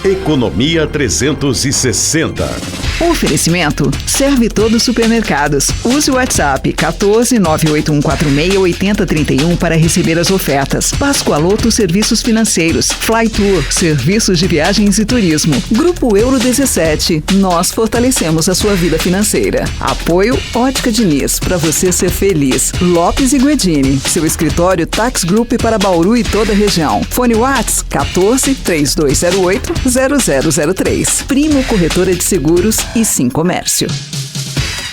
Economia 360. Oferecimento Serve Todos Supermercados. Use o WhatsApp 14 98146 8031 para receber as ofertas. Pascoaloto Serviços Financeiros. Flytour, serviços de viagens e turismo. Grupo Euro 17. Nós fortalecemos a sua vida financeira. Apoio Ótica Diniz, para você ser feliz. Lopes e Guedini, seu escritório Tax Group para Bauru e toda a região. Fone Whats 14 3208 0003. Primo Corretora de Seguros e Sim Comércio.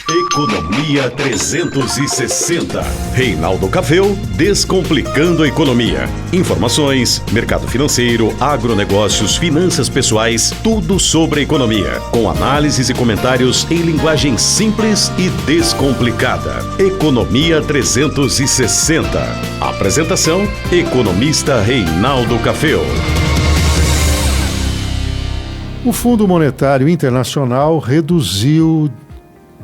Economia 360. Reinaldo Caféu, descomplicando a economia. Informações, mercado financeiro, agronegócios, finanças pessoais, tudo sobre a economia. Com análises e comentários em linguagem simples e descomplicada. Economia 360. Apresentação, economista Reinaldo Caféu. O Fundo Monetário Internacional reduziu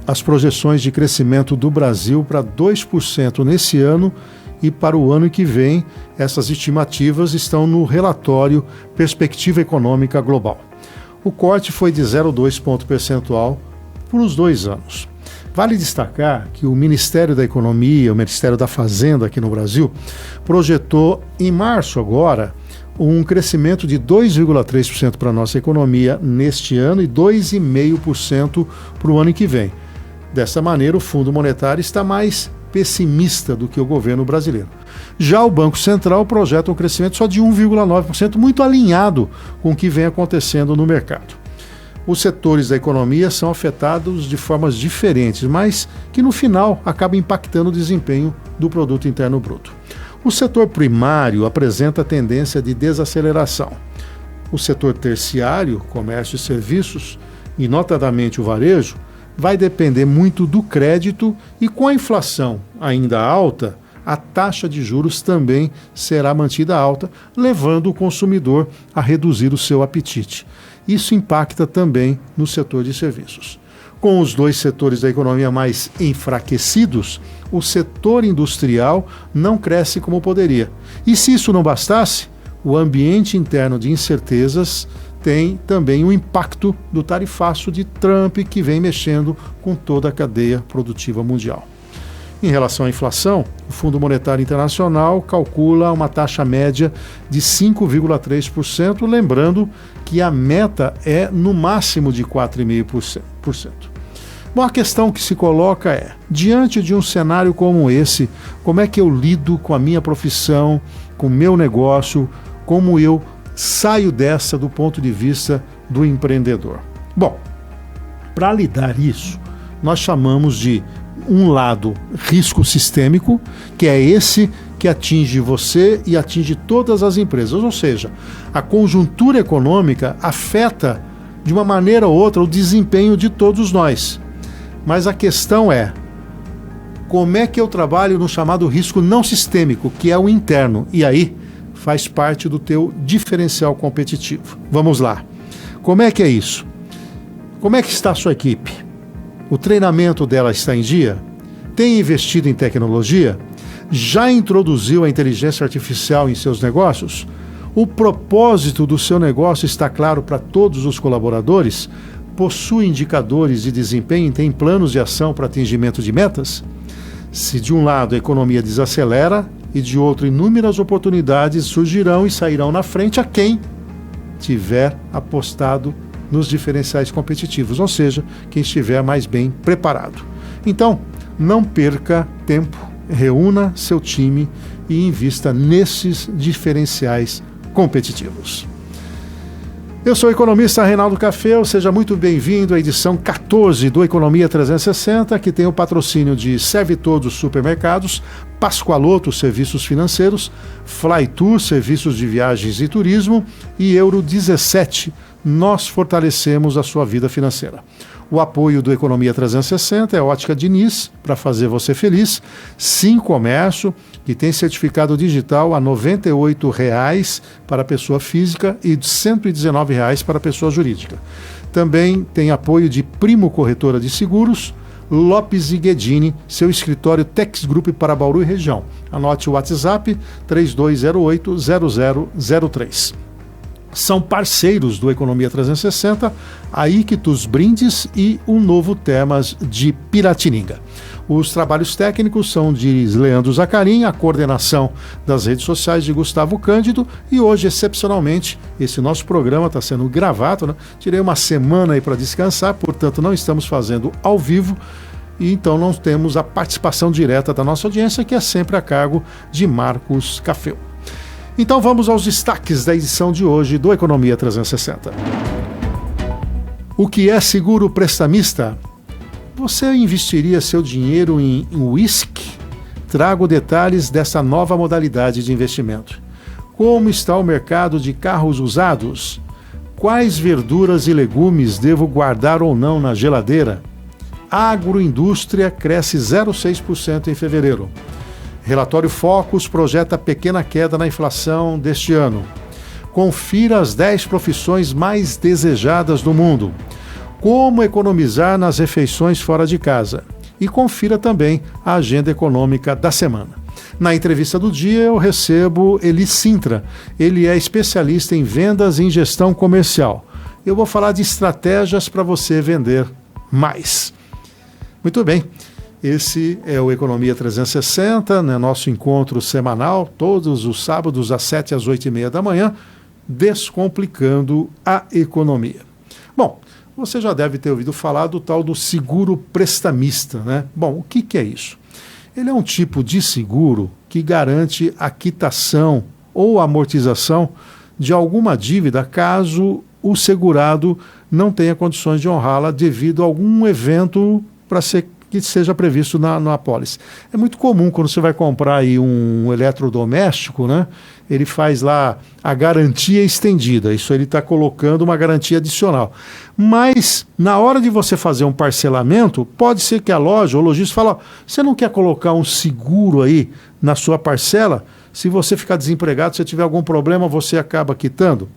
as projeções de crescimento do Brasil para 2% nesse ano e para o ano que vem. Essas estimativas estão no relatório Perspectiva Econômica Global. O corte foi de 0,2 ponto percentual por os 2 anos. Vale destacar que o Ministério da Economia, o Ministério da Fazenda aqui no Brasil, projetou em março agora um crescimento de 2,3% para a nossa economia neste ano e 2,5% para o ano que vem. Dessa maneira, o Fundo Monetário está mais pessimista do que o governo brasileiro. Já o Banco Central projeta um crescimento só de 1,9%, muito alinhado com o que vem acontecendo no mercado. Os setores da economia são afetados de formas diferentes, mas que no final acabam impactando o desempenho do Produto Interno Bruto. O setor primário apresenta tendência de desaceleração. O setor terciário, comércio e serviços, e notadamente o varejo, vai depender muito do crédito e com a inflação ainda alta, a taxa de juros também será mantida alta, levando o consumidor a reduzir o seu apetite. Isso impacta também no setor de serviços. Com os dois setores da economia mais enfraquecidos, o setor industrial não cresce como poderia. E se isso não bastasse, o ambiente interno de incertezas tem também o impacto do tarifaço de Trump, que vem mexendo com toda a cadeia produtiva mundial. Em relação à inflação, o Fundo Monetário Internacional calcula uma taxa média de 5,3%, lembrando que a meta é no máximo de 4,5%. Bom, a questão que se coloca é, diante de um cenário como esse, como é que eu lido com a minha profissão, com o meu negócio, como eu saio dessa do ponto de vista do empreendedor? Bom, para lidar isso, nós chamamos de um lado risco sistêmico, que é esse que atinge você e atinge todas as empresas, ou seja, a conjuntura econômica afeta de uma maneira ou outra o desempenho de todos nós. Mas a questão é, como é que eu trabalho no chamado risco não sistêmico, que é o interno, e aí faz parte do teu diferencial competitivo. Vamos lá. Como é que é isso? Como é que está a sua equipe? O treinamento dela está em dia? Tem investido em tecnologia? Já introduziu a inteligência artificial em seus negócios? O propósito do seu negócio está claro para todos os colaboradores? Possui indicadores de desempenho e tem planos de ação para atingimento de metas? Se de um lado a economia desacelera e de outro inúmeras oportunidades surgirão e sairão na frente a quem tiver apostado nos diferenciais competitivos, ou seja, quem estiver mais bem preparado. Então, não perca tempo, reúna seu time e invista nesses diferenciais competitivos. Eu sou o economista Reinaldo Caféu, seja muito bem-vindo à edição 14 do Economia 360, que tem o patrocínio de Serve Todos Supermercados, Pascoaloto Serviços Financeiros, Flytour Serviços de Viagens e Turismo e Euro 17. Nós fortalecemos a sua vida financeira. O apoio do Economia 360 é a Ótica Diniz, para fazer você feliz. Sim Comércio, que tem certificado digital a R$ 98,00 para a pessoa física e R$ 119,00 para a pessoa jurídica. Também tem apoio de Primo Corretora de Seguros, Lopes e Guedini, seu escritório Tax Group para Bauru e região. Anote o WhatsApp 3208-0003. são parceiros do Economia 360, a Ictus Brindes e o Novo Termas de Piratininga. Os trabalhos técnicos são de Leandro Zacarin, a coordenação das redes sociais de Gustavo Cândido, e hoje, excepcionalmente, esse nosso programa está sendo gravado, né? Tirei uma semana aí para descansar, portanto não estamos fazendo ao vivo, e então não temos a participação direta da nossa audiência, que é sempre a cargo de Marcos Cafeu. Então vamos aos destaques da edição de hoje do Economia 360. O que é seguro prestamista? Você investiria seu dinheiro em uísque? Trago detalhes dessa nova modalidade de investimento. Como está o mercado de carros usados? Quais verduras e legumes devo guardar ou não na geladeira? A agroindústria cresce 0,6% em fevereiro. Relatório Focus projeta pequena queda na inflação deste ano. Confira as 10 profissões mais desejadas do mundo. Como economizar nas refeições fora de casa. E confira também a agenda econômica da semana. Na entrevista do dia eu recebo Eli Sintra. Ele é especialista em vendas e em gestão comercial. Eu vou falar de estratégias para você vender mais. Muito bem. Esse é o Economia 360, né, nosso encontro semanal, todos os sábados, às 7 às 8h30 da manhã, descomplicando a economia. Bom, você já deve ter ouvido falar do tal do seguro prestamista, né? Bom, o que é isso? Ele é um tipo de seguro que garante a quitação ou amortização de alguma dívida caso o segurado não tenha condições de honrá-la devido a algum evento que seja previsto na apólice. É muito comum quando você vai comprar aí um eletrodoméstico, né? Ele faz lá a garantia estendida. Isso ele está colocando uma garantia adicional. Mas, na hora de você fazer um parcelamento, pode ser que a loja ou o lojista fale, você não quer colocar um seguro aí na sua parcela? Se você ficar desempregado, se tiver algum problema, você acaba quitando?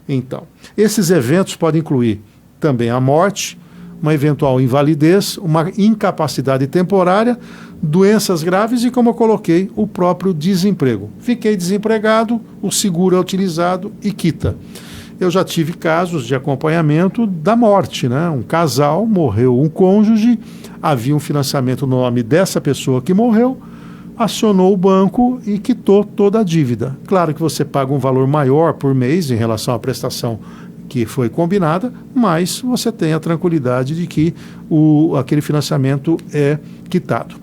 Então, esses eventos podem incluir também a morte, uma eventual invalidez, uma incapacidade temporária, doenças graves e, como eu coloquei, o próprio desemprego. Fiquei desempregado, o seguro é utilizado e quita. Eu já tive casos de acompanhamento da morte, né? Um casal, morreu um cônjuge, havia um financiamento no nome dessa pessoa que morreu, acionou o banco e quitou toda a dívida. Claro que você paga um valor maior por mês em relação à prestação que foi combinada, mas você tem a tranquilidade de que aquele financiamento é quitado.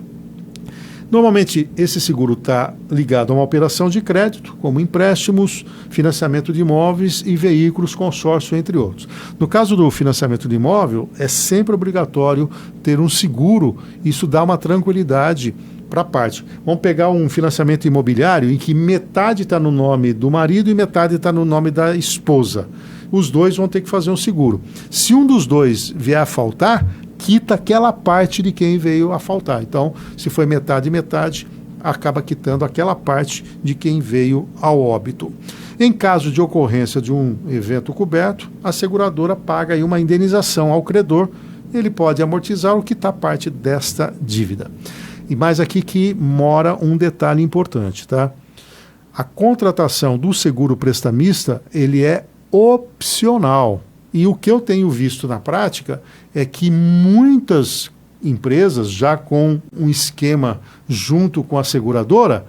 Normalmente, esse seguro está ligado a uma operação de crédito, como empréstimos, financiamento de imóveis e veículos, consórcio, entre outros. No caso do financiamento de imóvel, é sempre obrigatório ter um seguro, isso dá uma tranquilidade para a parte. Vamos pegar um financiamento imobiliário em que metade está no nome do marido e metade está no nome da esposa. Os dois vão ter que fazer um seguro. Se um dos dois vier a faltar, quita aquela parte de quem veio a faltar. Então, se foi metade e metade, acaba quitando aquela parte de quem veio ao óbito. Em caso de ocorrência de um evento coberto, a seguradora paga aí uma indenização ao credor. Ele pode amortizar ou quitar parte desta dívida. E mais aqui que mora um detalhe importante, tá? A contratação do seguro prestamista, ele é opcional. E o que eu tenho visto na prática é que muitas empresas, já com um esquema junto com a seguradora,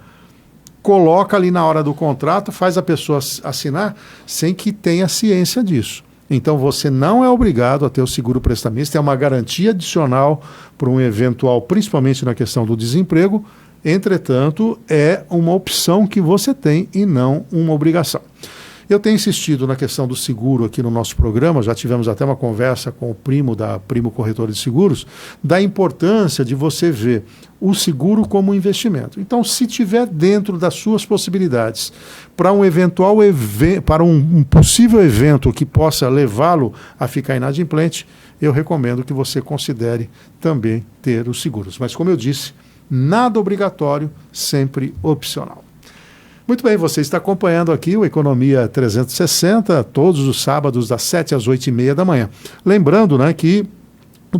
coloca ali na hora do contrato, faz a pessoa assinar sem que tenha ciência disso. Então você não é obrigado a ter o seguro prestamista, é uma garantia adicional para um eventual, principalmente na questão do desemprego. Entretanto, é uma opção que você tem e não uma obrigação. Eu tenho insistido na questão do seguro aqui no nosso programa, já tivemos até uma conversa com o Primo, da Primo Corretora de Seguros, da importância de você ver o seguro como investimento. Então, se tiver dentro das suas possibilidades, para um eventual para um possível evento que possa levá-lo a ficar inadimplente, eu recomendo que você considere também ter os seguros. Mas, como eu disse, nada obrigatório, sempre opcional. Muito bem, você está acompanhando aqui o Economia 360, todos os sábados, das 7 às 8h30 da manhã. Lembrando, né, que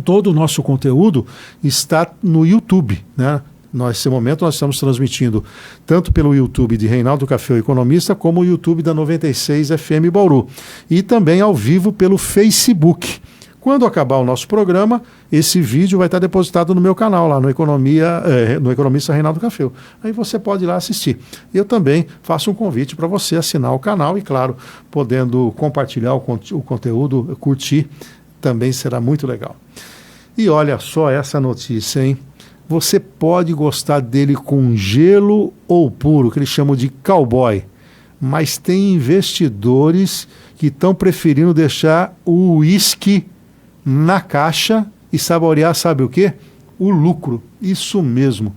todo o nosso conteúdo está no YouTube, né? Nesse momento nós estamos transmitindo tanto pelo YouTube de Reinaldo Café, o Economista, como o YouTube da 96 FM Bauru. E também ao vivo pelo Facebook. Quando acabar o nosso programa, esse vídeo vai estar depositado no meu canal, lá no Economista Reinaldo Café. Aí você pode ir lá assistir. Eu também faço um convite para você assinar o canal e, claro, podendo compartilhar o conteúdo, curtir, também será muito legal. E olha só essa notícia, hein? Você pode gostar dele com gelo ou puro, que eles chamam de cowboy. Mas tem investidores que estão preferindo deixar o uísque na caixa e saborear, sabe o quê? O lucro. Isso mesmo.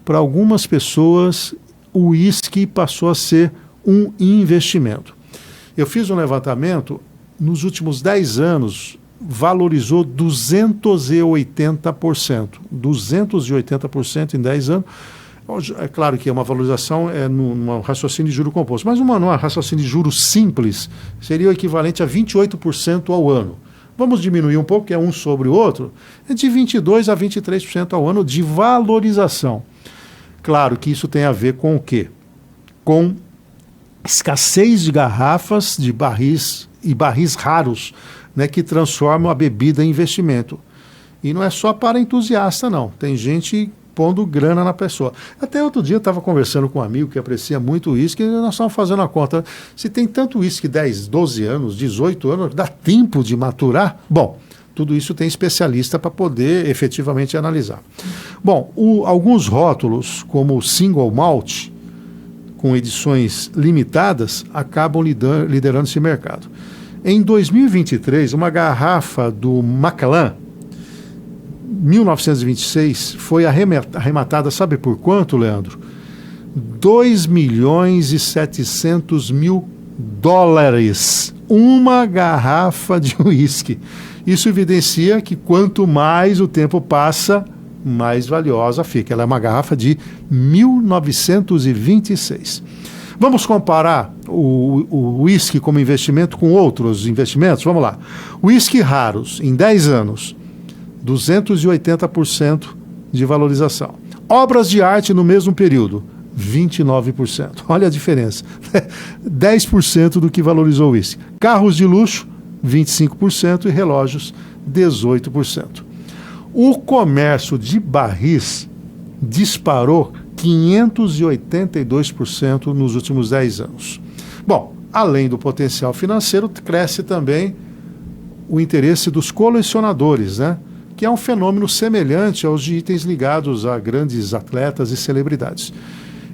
Para algumas pessoas, o uísque passou a ser um investimento. Eu fiz um levantamento, nos últimos 10 anos, valorizou 280%. 280% em 10 anos. É claro que é uma valorização num raciocínio de juro composto, mas num raciocínio de juros simples seria o equivalente a 28% ao ano. Vamos diminuir um pouco, que é um sobre o outro, é de 22% a 23% ao ano de valorização. Claro que isso tem a ver com o quê? Com escassez de garrafas, de barris e barris raros, né, que transformam a bebida em investimento. E não é só para entusiasta, não. Tem gente pondo grana na pessoa. Até outro dia eu estava conversando com um amigo que aprecia muito o uísque e nós estávamos fazendo a conta. Se tem tanto uísque, 10, 12 anos, 18 anos, dá tempo de maturar? Bom, tudo isso tem especialista para poder efetivamente analisar. Bom, alguns rótulos, como o Single Malt, com edições limitadas, acabam liderando esse mercado. Em 2023, uma garrafa do Macallan, 1926, foi arrematada, sabe por quanto, Leandro? 2.700.000 uma garrafa de uísque. Isso evidencia que quanto mais o tempo passa, mais valiosa fica. Ela é uma garrafa de 1926. Vamos comparar o uísque como investimento com outros investimentos? Vamos lá. Uísque raros, em 10 anos, 280% de valorização. Obras de arte no mesmo período, 29%. Olha a diferença. 10% do que valorizou o uísque. Carros de luxo, 25% e relógios, 18%. O comércio de barris disparou 582% nos últimos 10 anos. Bom, além do potencial financeiro, cresce também o interesse dos colecionadores, né? Que é um fenômeno semelhante aos de itens ligados a grandes atletas e celebridades.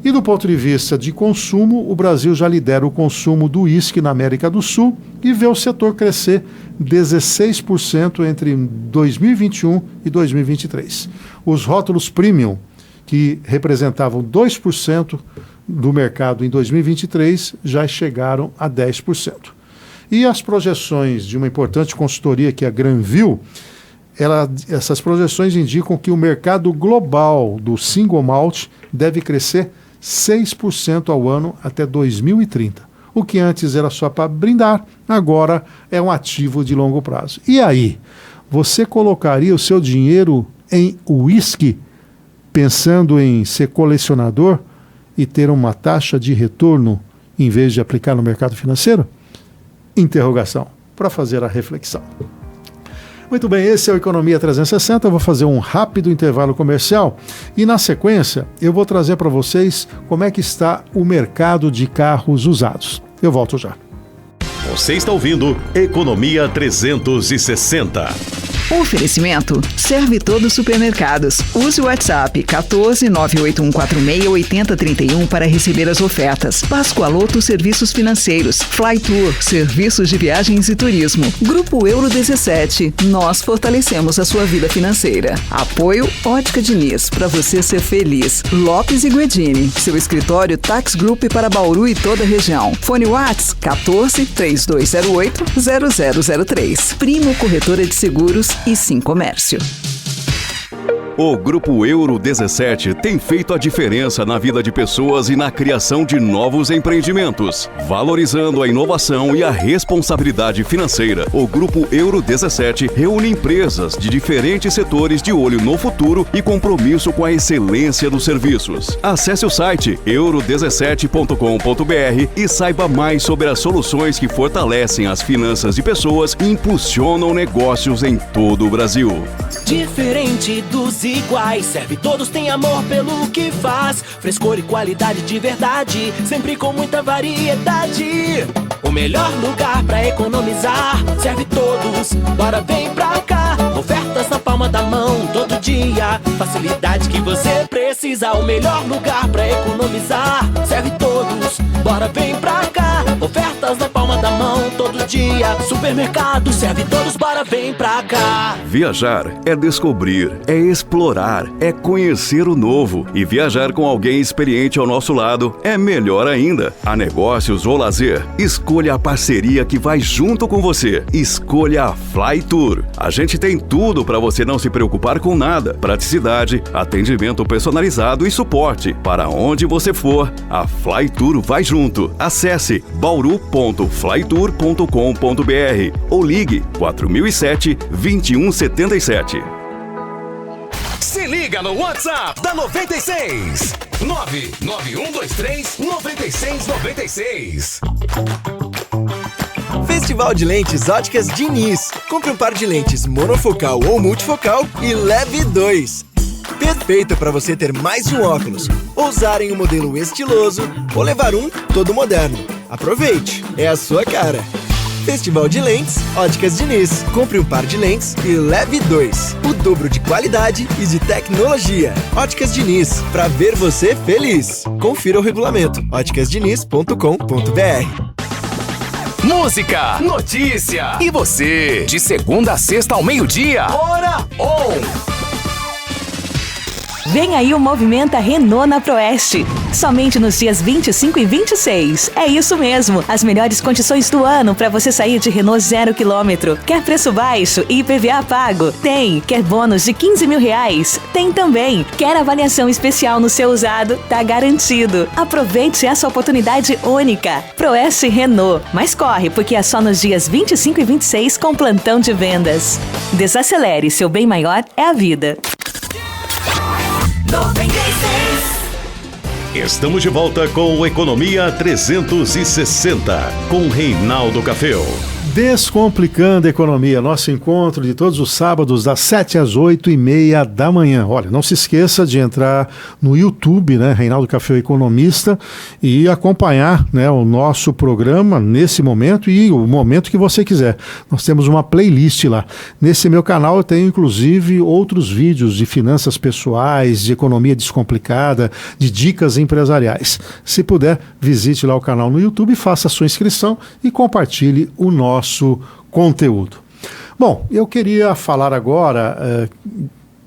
E do ponto de vista de consumo, o Brasil já lidera o consumo do uísque na América do Sul e vê o setor crescer 16% entre 2021 e 2023. Os rótulos premium, que representavam 2% do mercado em 2023, já chegaram a 10%. E as projeções de uma importante consultoria, que é a Granville, essas projeções indicam que o mercado global do single malt deve crescer 6% ao ano até 2030. O que antes era só para brindar, agora é um ativo de longo prazo. E aí, você colocaria o seu dinheiro em uísque, pensando em ser colecionador e ter uma taxa de retorno em vez de aplicar no mercado financeiro? Interrogação, para fazer a reflexão. Muito bem, esse é o Economia 360, eu vou fazer um rápido intervalo comercial e na sequência eu vou trazer para vocês como é que está o mercado de carros usados. Eu volto já. Você está ouvindo Economia 360. Oferecimento Serve Todos Supermercados. Use o WhatsApp 14 98146 8031 para receber as ofertas. Pascoaloto Serviços Financeiros. Flytour, serviços de viagens e turismo. Grupo Euro 17. Nós fortalecemos a sua vida financeira. Apoio Ótica Diniz, para você ser feliz. Lopes e Guedini, seu escritório Tax Group para Bauru e toda a região. Fone Whats 14 3208 0003. Primo Corretora de Seguros e Sim Comércio. O Grupo Euro 17 tem feito a diferença na vida de pessoas e na criação de novos empreendimentos. Valorizando a inovação e a responsabilidade financeira, o Grupo Euro 17 reúne empresas de diferentes setores de olho no futuro e compromisso com a excelência dos serviços. Acesse o site euro17.com.br e saiba mais sobre as soluções que fortalecem as finanças de pessoas e impulsionam negócios em todo o Brasil. Diferente dos iguais, serve todos, tem amor pelo que faz. Frescor e qualidade de verdade, sempre com muita variedade. O melhor lugar pra economizar, serve todos, bora vem pra cá. Ofertas na palma da mão, todo dia, facilidade que você precisa. O melhor lugar pra economizar, serve todos, bora vem pra cá. Ofertas na palma da mão, todo dia, supermercado, serve todos, bora vem pra cá. Viajar é descobrir, é explorar, é conhecer o novo. E viajar com alguém experiente ao nosso lado é melhor ainda. A negócios ou lazer, escolha a parceria que vai junto com você. Escolha a Flytour. A gente tem tudo para você não se preocupar com nada. Praticidade, atendimento personalizado e suporte. Para onde você for, a Flytour vai junto. Acesse bauru.flytour.com.br ou ligue 4007-2177. Se liga no WhatsApp da 96 991239696. Festival de Lentes Óticas Diniz. Compre um par de lentes monofocal ou multifocal e leve 2. Perfeito para você ter mais de um óculos, ou usar em um modelo estiloso, ou levar um todo moderno. Aproveite, é a sua cara. Festival de Lentes Óticas Diniz. Compre um par de lentes e leve 2. O dobro de qualidade e de tecnologia. Óticas Diniz, pra ver você feliz. Confira o regulamento. óticasdiniz.com.br. Música, notícia e você. De segunda a sexta ao meio-dia. Hora On! Vem aí o Movimenta Renault na Proeste. Somente nos dias 25 e 26. É isso mesmo. As melhores condições do ano para você sair de Renault 0 km. Quer preço baixo e IPVA pago? Tem. Quer bônus de R$15 mil? Tem também. Quer avaliação especial no seu usado? Tá garantido. Aproveite essa oportunidade única. Proeste Renault. Mas corre, porque é só nos dias 25 e 26 com plantão de vendas. Desacelere, seu bem maior é a vida. 96. Estamos de volta com o Economia 360, com Reinaldo Caféu. Descomplicando a Economia, nosso encontro de todos os sábados, das 7 às 8h30 da manhã. Olha, não se esqueça de entrar no YouTube, né, Reinaldo Caféu Economista, e acompanhar, né, o nosso programa nesse momento e o momento que você quiser. Nós temos uma playlist lá. Nesse meu canal eu tenho, inclusive, outros vídeos de finanças pessoais, de economia descomplicada, de dicas empresariais. Se puder, visite lá o canal no YouTube, faça a sua inscrição e compartilhe o nosso conteúdo. Bom, eu queria falar agora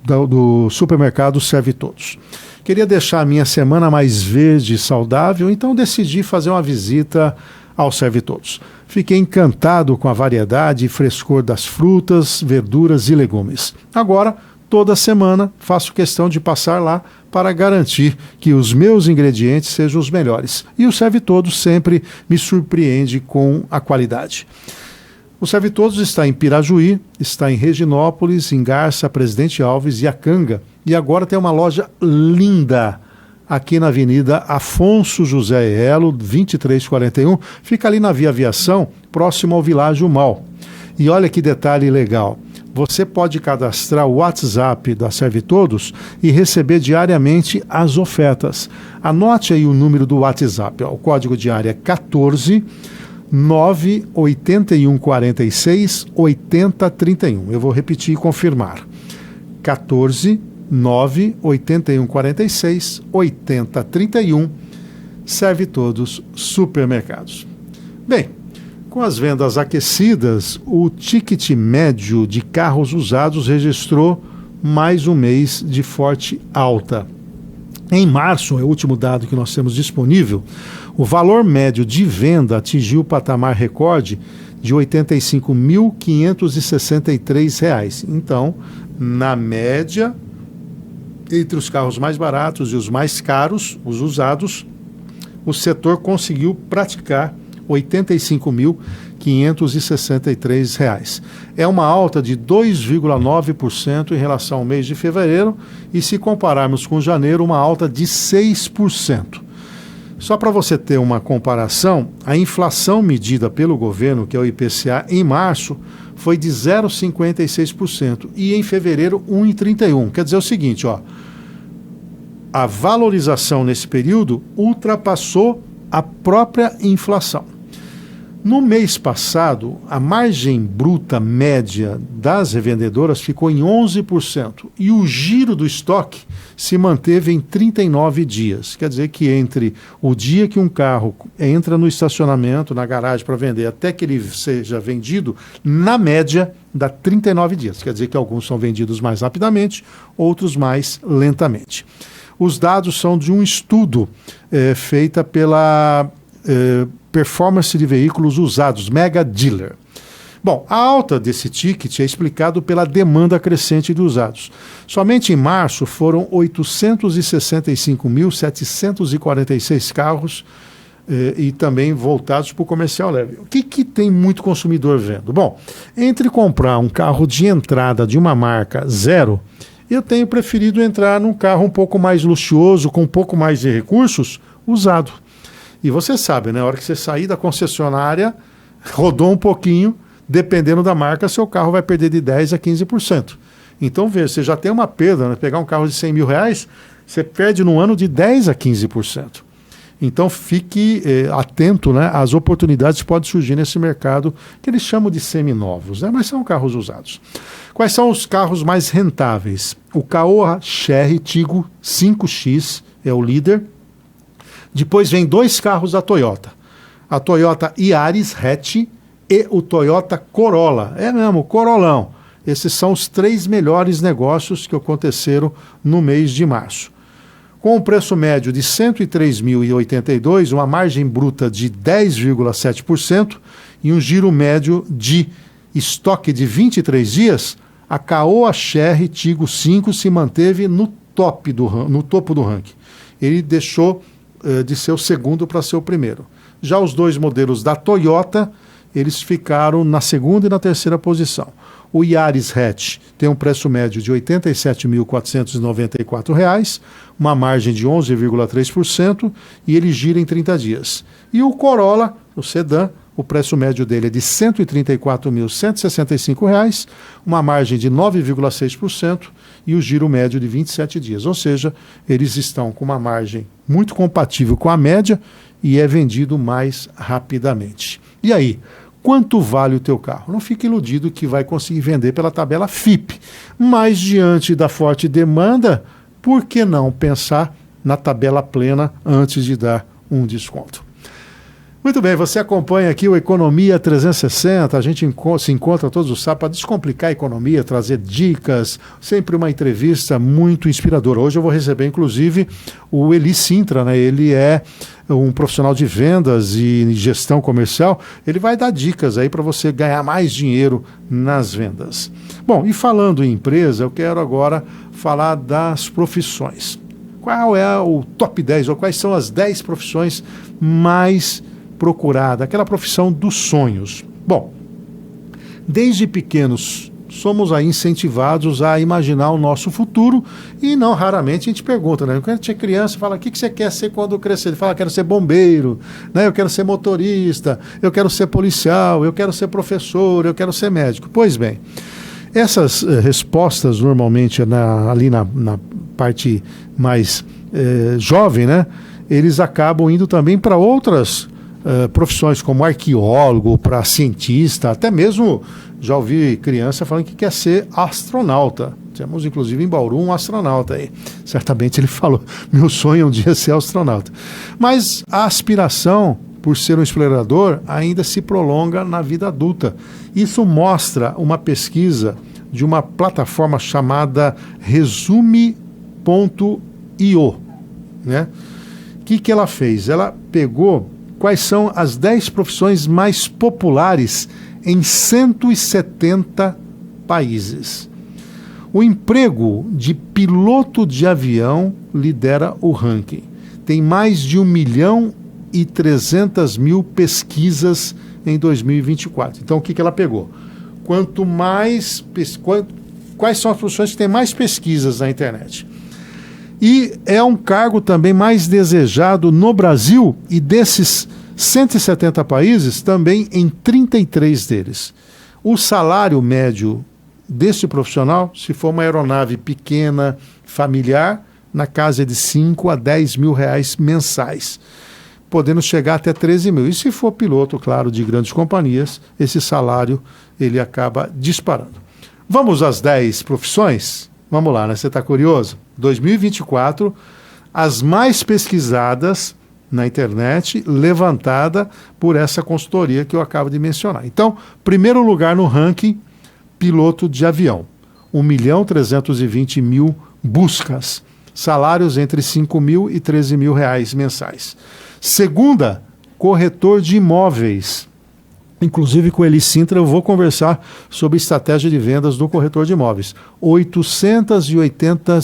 do supermercado Serve Todos. Queria deixar a minha semana mais verde e saudável, então decidi fazer uma visita ao Serve Todos. Fiquei encantado com a variedade e frescor das frutas, verduras e legumes. Agora, toda semana, faço questão de passar lá para garantir que os meus ingredientes sejam os melhores. E o Serve Todos sempre me surpreende com a qualidade. O Serve Todos está em Pirajuí, está em Reginópolis, em Garça, Presidente Alves e Acanga. E agora tem uma loja linda aqui na Avenida Afonso José Elo, 2341. Fica ali na Via Aviação, próximo ao Világio Mal. E olha que detalhe legal. Você pode cadastrar o WhatsApp da Serve Todos e receber diariamente as ofertas. Anote aí o número do WhatsApp. O código de área é 14 98146 8031. Eu vou repetir e confirmar. 14 98146 8031. Serve Todos Supermercados. Bem, com as vendas aquecidas, o ticket médio de carros usados registrou mais um mês de forte alta. Em março, é o último dado que nós temos disponível, o valor médio de venda atingiu o patamar recorde de R$ 85.563. Então, na média, Entre os carros mais baratos e os mais caros, os usados, o setor conseguiu praticar R$ 85.563. É uma alta de 2,9% em relação ao mês de fevereiro e, se compararmos com janeiro, uma alta de 6%. Só para você ter uma comparação, a inflação medida pelo governo, que é o IPCA, em março foi de 0,56% e em fevereiro 1,31%. Quer dizer o seguinte, a valorização nesse período ultrapassou a própria inflação. No mês passado, a margem bruta média das revendedoras ficou em 11% e o giro do estoque se manteve em 39 dias. Quer dizer que entre o dia que um carro entra no estacionamento, na garagem para vender, até que ele seja vendido, na média dá 39 dias. Quer dizer que alguns são vendidos mais rapidamente, outros mais lentamente. Os dados são de um estudo feito pela Performance de Veículos Usados, Mega Dealer. Bom, a alta desse ticket é explicado pela demanda crescente de usados. Somente em março foram 865.746 carros e também voltados para o comercial leve. O que tem muito consumidor vendo? Bom, entre comprar um carro de entrada de uma marca zero, eu tenho preferido entrar num carro um pouco mais luxuoso, com um pouco mais de recursos, usado. E você sabe, né? Na hora que você sair da concessionária, rodou um pouquinho, dependendo da marca, seu carro vai perder de 10% a 15%. Então, veja, você já tem uma perda, né? Pegar um carro de R$100 mil, você perde no ano de 10% a 15%. Então, fique atento, né, às oportunidades que podem surgir nesse mercado, que eles chamam de seminovos, né? Mas são carros usados. Quais são os carros mais rentáveis? O Caoa Chery Tiggo 5X é o líder. Depois vem dois carros da Toyota. A Toyota Yaris Hatch e o Toyota Corolla. É mesmo, Corolão. Esses são os 3 melhores negócios que aconteceram no mês de março. Com um preço médio de R$ 103.082, uma margem bruta de 10,7% e um giro médio de estoque de 23 dias, a Caoa Chery Tiggo 5 se manteve no topo do ranking. Ele deixou de ser o segundo para ser o primeiro. Já os dois modelos da Toyota, eles ficaram na segunda e na terceira posição. O Yaris Hatch tem um preço médio de R$ 87.494, uma margem de 11,3% e ele gira em 30 dias. E o Corolla, o sedã, o preço médio dele é de R$ 134.165, uma margem de 9,6% e o giro médio de 27 dias. Ou seja, eles estão com uma margem muito compatível com a média e é vendido mais rapidamente. E aí, quanto vale o teu carro? Não fique iludido que vai conseguir vender pela tabela FIPE, mas diante da forte demanda, por que não pensar na tabela plena antes de dar um desconto? Muito bem, você acompanha aqui o Economia 360, a gente se encontra todos os sábados para descomplicar a economia, trazer dicas, sempre uma entrevista muito inspiradora. Hoje eu vou receber, inclusive, o Eli Sintra, né? Ele é um profissional de vendas e gestão comercial, ele vai dar dicas aí para você ganhar mais dinheiro nas vendas. Bom, e falando em empresa, eu quero agora falar das profissões. Qual é o top 10, ou quais são as 10 profissões mais procurada, aquela profissão dos sonhos? Bom, desde pequenos somos aí incentivados a imaginar o nosso futuro e não raramente a gente pergunta, né? Quando a gente é criança, fala, o que você quer ser quando crescer? Ele fala, quero ser bombeiro, né? Eu quero ser motorista, eu quero ser policial, eu quero ser professor, eu quero ser médico. Pois bem, essas respostas normalmente ali na parte mais jovem, né? Eles acabam indo também para outras profissões como arqueólogo, para cientista, até mesmo já ouvi criança falando que quer ser astronauta. Temos inclusive em Bauru um astronauta aí. Certamente ele falou, meu sonho é um dia ser astronauta. Mas a aspiração por ser um explorador ainda se prolonga na vida adulta. Isso mostra uma pesquisa de uma plataforma chamada Resume.io, né? O que ela fez? Ela pegou quais são as 10 profissões mais populares em 170 países. O emprego de piloto de avião lidera o ranking. Tem mais de 1.300.000 pesquisas em 2024. Então, o que ela pegou? Quais são as profissões que têm mais pesquisas na internet? E é um cargo também mais desejado no Brasil, e desses 170 países, também em 33 deles. O salário médio desse profissional, se for uma aeronave pequena, familiar, na casa de 5 a 10 mil reais mensais, podendo chegar até 13 mil. E se for piloto, claro, de grandes companhias, esse salário ele acaba disparando. Vamos às 10 profissões? Vamos lá, né? Você está curioso? 2024, as mais pesquisadas na internet, levantada por essa consultoria que eu acabo de mencionar. Então, primeiro lugar no ranking, piloto de avião. 1.320.000 buscas. Salários entre 5 mil e 13 mil reais mensais. Segunda, corretor de imóveis. Inclusive com o Eli Sintra eu vou conversar sobre estratégia de vendas do corretor de imóveis. 880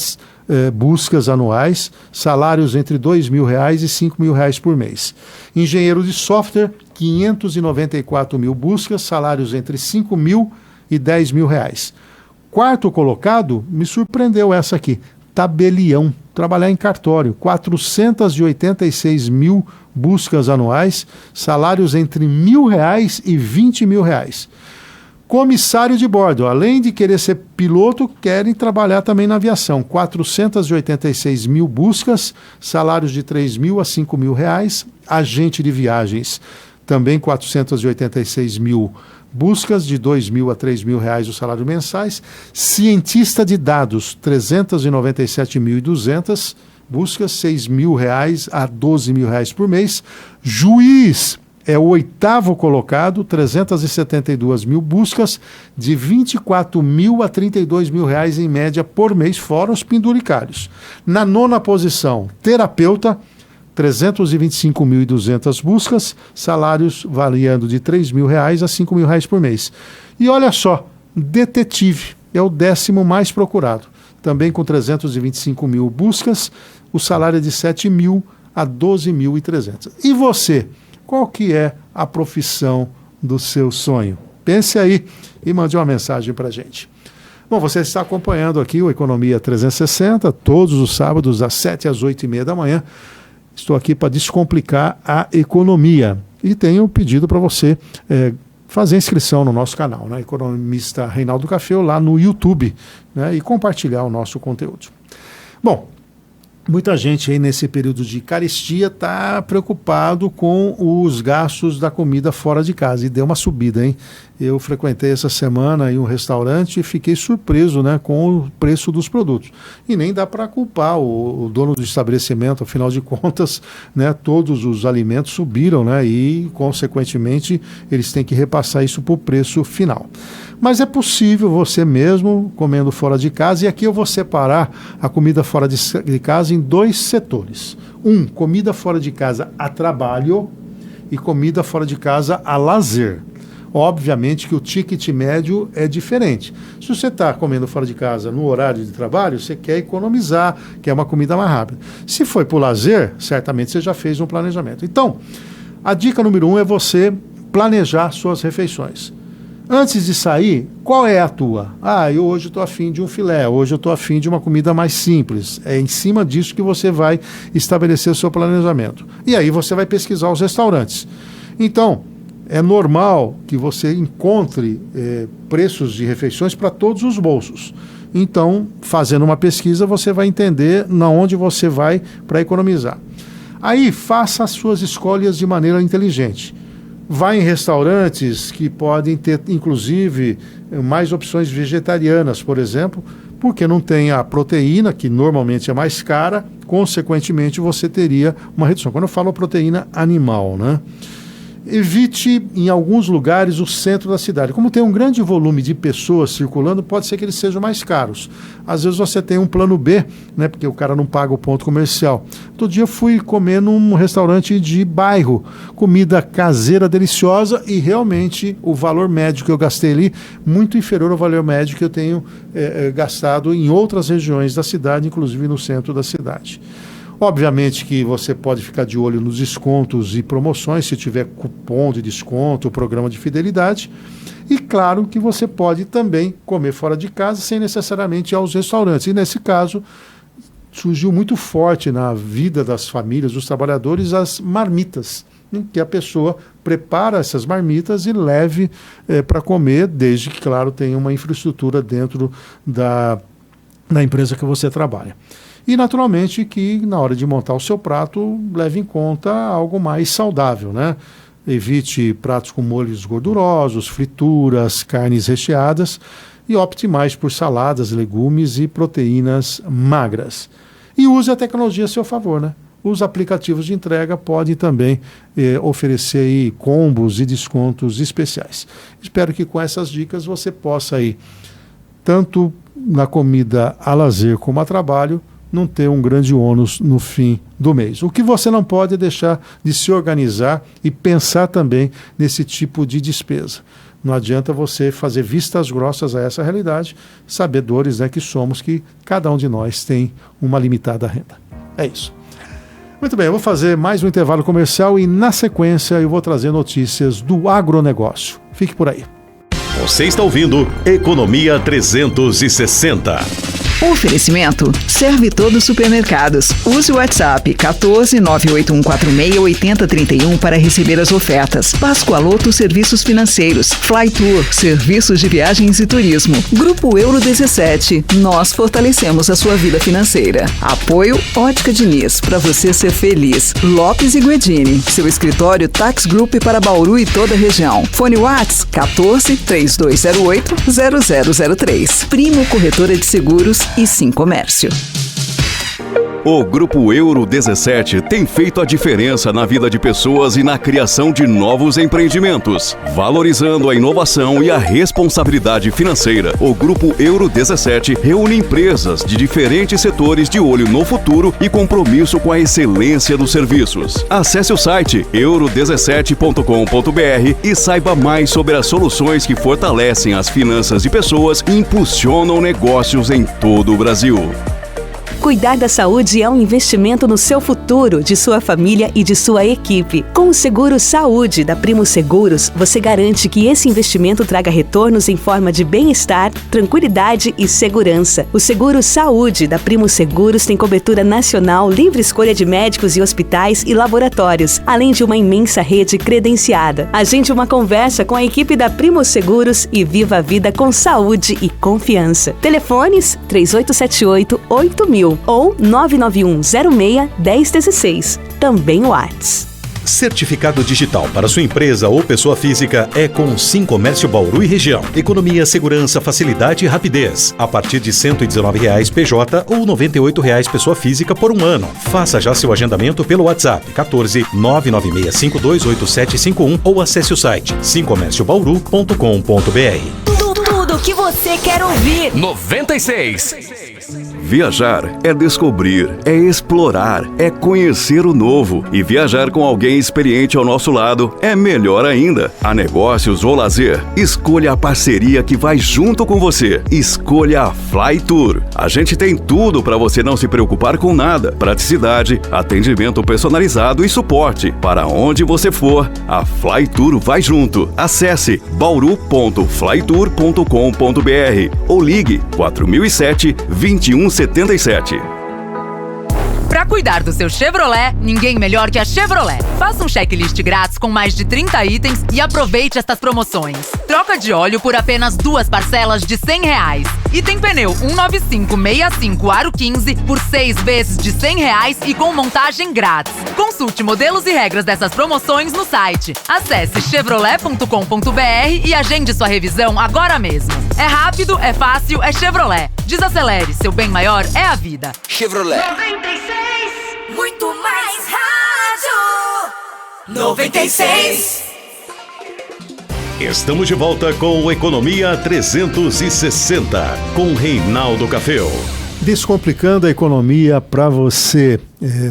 buscas anuais, salários entre 2 mil reais e 5 mil reais por mês. Engenheiro de software, 594 mil buscas, salários entre 5 mil e 10 mil reais. Quarto colocado, me surpreendeu essa aqui, tabelião, trabalhar em cartório, 486 mil buscas anuais, salários entre R$1.000 e R$20.000. Comissário de bordo, além de querer ser piloto, querem trabalhar também na aviação, 486 mil buscas, salários de R$3.000 a R$5.000. Agente de viagens, também 486 mil buscas, de R$2.000 a R$3.000 os salários mensais. Cientista de dados, 397.200 buscas, R$6.000 a R$12.000 por mês. Juiz é o 8º colocado, 372 mil buscas, de R$24.000 a R$32.000 em média por mês, fora os penduricários. Na 9ª posição, terapeuta, 325.200 buscas, salários variando de R$3.000 a R$5.000 por mês. E olha só, detetive é o 10º mais procurado, também com 325 mil buscas, o salário é de R$7.000 a R$12.300. E você, qual que é a profissão do seu sonho? Pense aí e mande uma mensagem para a gente. Bom, você está acompanhando aqui o Economia 360, todos os sábados, das 7 às 8h30 da manhã. Estou aqui para descomplicar a economia. E tenho pedido para você fazer inscrição no nosso canal, né? Economista Reinaldo Café, lá no YouTube, né? E compartilhar o nosso conteúdo. Bom, muita gente aí nesse período de carestia está preocupado com os gastos da comida fora de casa. E deu uma subida, hein? Eu frequentei essa semana em um restaurante e fiquei surpreso, né, com o preço dos produtos. E nem dá para culpar o dono do estabelecimento, afinal de contas, né, todos os alimentos subiram, né, e, consequentemente, eles têm que repassar isso para o preço final. Mas é possível você mesmo comendo fora de casa, e aqui eu vou separar a comida fora de casa em 2 setores. Comida fora de casa a trabalho e comida fora de casa a lazer. Obviamente que o ticket médio é diferente. Se você está comendo fora de casa no horário de trabalho, você quer economizar, quer uma comida mais rápida. Se foi para o lazer, certamente você já fez um planejamento. Então, a dica número 1 é você planejar suas refeições. Antes de sair, qual é a tua? Eu hoje estou afim de um filé, hoje eu estou afim de uma comida mais simples. É em cima disso que você vai estabelecer o seu planejamento. E aí você vai pesquisar os restaurantes. Então, é normal que você encontre preços de refeições para todos os bolsos. Então, fazendo uma pesquisa, você vai entender na onde você vai para economizar. Aí, faça as suas escolhas de maneira inteligente. Vai em restaurantes que podem ter, inclusive, mais opções vegetarianas, por exemplo, porque não tem a proteína, que normalmente é mais cara, consequentemente você teria uma redução. Quando eu falo proteína animal, né? Evite, em alguns lugares, o centro da cidade. Como tem um grande volume de pessoas circulando, pode ser que eles sejam mais caros. Às vezes você tem um plano B, né, porque o cara não paga o ponto comercial. Outro dia eu fui comer num restaurante de bairro, comida caseira deliciosa, e realmente o valor médio que eu gastei ali, muito inferior ao valor médio que eu tenho gastado em outras regiões da cidade, inclusive no centro da cidade. Obviamente que você pode ficar de olho nos descontos e promoções, se tiver cupom de desconto, programa de fidelidade. E claro que você pode também comer fora de casa sem necessariamente ir aos restaurantes. E nesse caso, surgiu muito forte na vida das famílias, dos trabalhadores, as marmitas, em que a pessoa prepara essas marmitas e leve para comer, desde que, claro, tenha uma infraestrutura dentro da empresa que você trabalha. E, naturalmente, que na hora de montar o seu prato, leve em conta algo mais saudável, né? Evite pratos com molhos gordurosos, frituras, carnes recheadas e opte mais por saladas, legumes e proteínas magras. E use a tecnologia a seu favor, né? Os aplicativos de entrega podem também oferecer aí combos e descontos especiais. Espero que com essas dicas você possa aí, tanto na comida a lazer como a trabalho, não ter um grande ônus no fim do mês. O que você não pode é deixar de se organizar e pensar também nesse tipo de despesa. Não adianta você fazer vistas grossas a essa realidade, sabedores, né, que somos, que cada um de nós tem uma limitada renda. É isso. Muito bem, eu vou fazer mais um intervalo comercial e, na sequência, eu vou trazer notícias do agronegócio. Fique por aí. Você está ouvindo Economia 360. Oferecimento Serve Todos Supermercados. Use o WhatsApp 14 98146 8031 para receber as ofertas. Pascoaloto Serviços Financeiros. Flytour, serviços de viagens e turismo. Grupo Euro 17. Nós fortalecemos a sua vida financeira. Apoio Ótica Diniz, para você ser feliz. Lopes e Guedini, seu escritório Tax Group para Bauru e toda a região. Fone Whats 14 3208 0003. Primo Corretora de Seguros e Sim Comércio. O Grupo Euro 17 tem feito a diferença na vida de pessoas e na criação de novos empreendimentos. Valorizando a inovação e a responsabilidade financeira, o Grupo Euro 17 reúne empresas de diferentes setores de olho no futuro e compromisso com a excelência dos serviços. Acesse o site euro17.com.br e saiba mais sobre as soluções que fortalecem as finanças de pessoas e impulsionam negócios em todo o Brasil. Cuidar da saúde é um investimento no seu futuro, de sua família e de sua equipe. Com o Seguro Saúde da Primo Seguros, você garante que esse investimento traga retornos em forma de bem-estar, tranquilidade e segurança. O Seguro Saúde da Primo Seguros tem cobertura nacional, livre escolha de médicos e hospitais e laboratórios, além de uma imensa rede credenciada. Agende uma conversa com a equipe da Primo Seguros e viva a vida com saúde e confiança. Telefones 3878-8000 ou 99106-1016. Também o WhatsApp. Certificado digital para sua empresa ou pessoa física é com Sim Comércio Bauru e região. Economia, segurança, facilidade e rapidez. A partir de R$ 119,00 PJ ou R$ 98,00 pessoa física por um ano. Faça já seu agendamento pelo WhatsApp 14 996528751 ou acesse o site simcomérciobauru.com.br. Tudo que você quer ouvir. 96. Viajar é descobrir, é explorar, é conhecer o novo. E viajar com alguém experiente ao nosso lado é melhor ainda. A negócios ou lazer, escolha a parceria que vai junto com você. Escolha a Flytour. A gente tem tudo para você não se preocupar com nada. Praticidade, atendimento personalizado e suporte. Para onde você for, a Flytour vai junto. Acesse bauru.flytour.com.br ou ligue 4007-2177. Para cuidar do seu Chevrolet, ninguém melhor que a Chevrolet. Faça um checklist grátis com mais de 30 itens e aproveite estas promoções. Troca de óleo por apenas 2 parcelas de R$100. E tem pneu 19565 Aro 15 por 6 vezes de R$100 e com montagem grátis. Consulte modelos e regras dessas promoções no site. Acesse chevrolet.com.br e agende sua revisão agora mesmo. É rápido, é fácil, é Chevrolet. Desacelere, seu bem maior é a vida. Chevrolet. 96, muito mais rádio. 96. Estamos de volta com o Economia 360, com Reinaldo Caféu. Descomplicando a economia para você.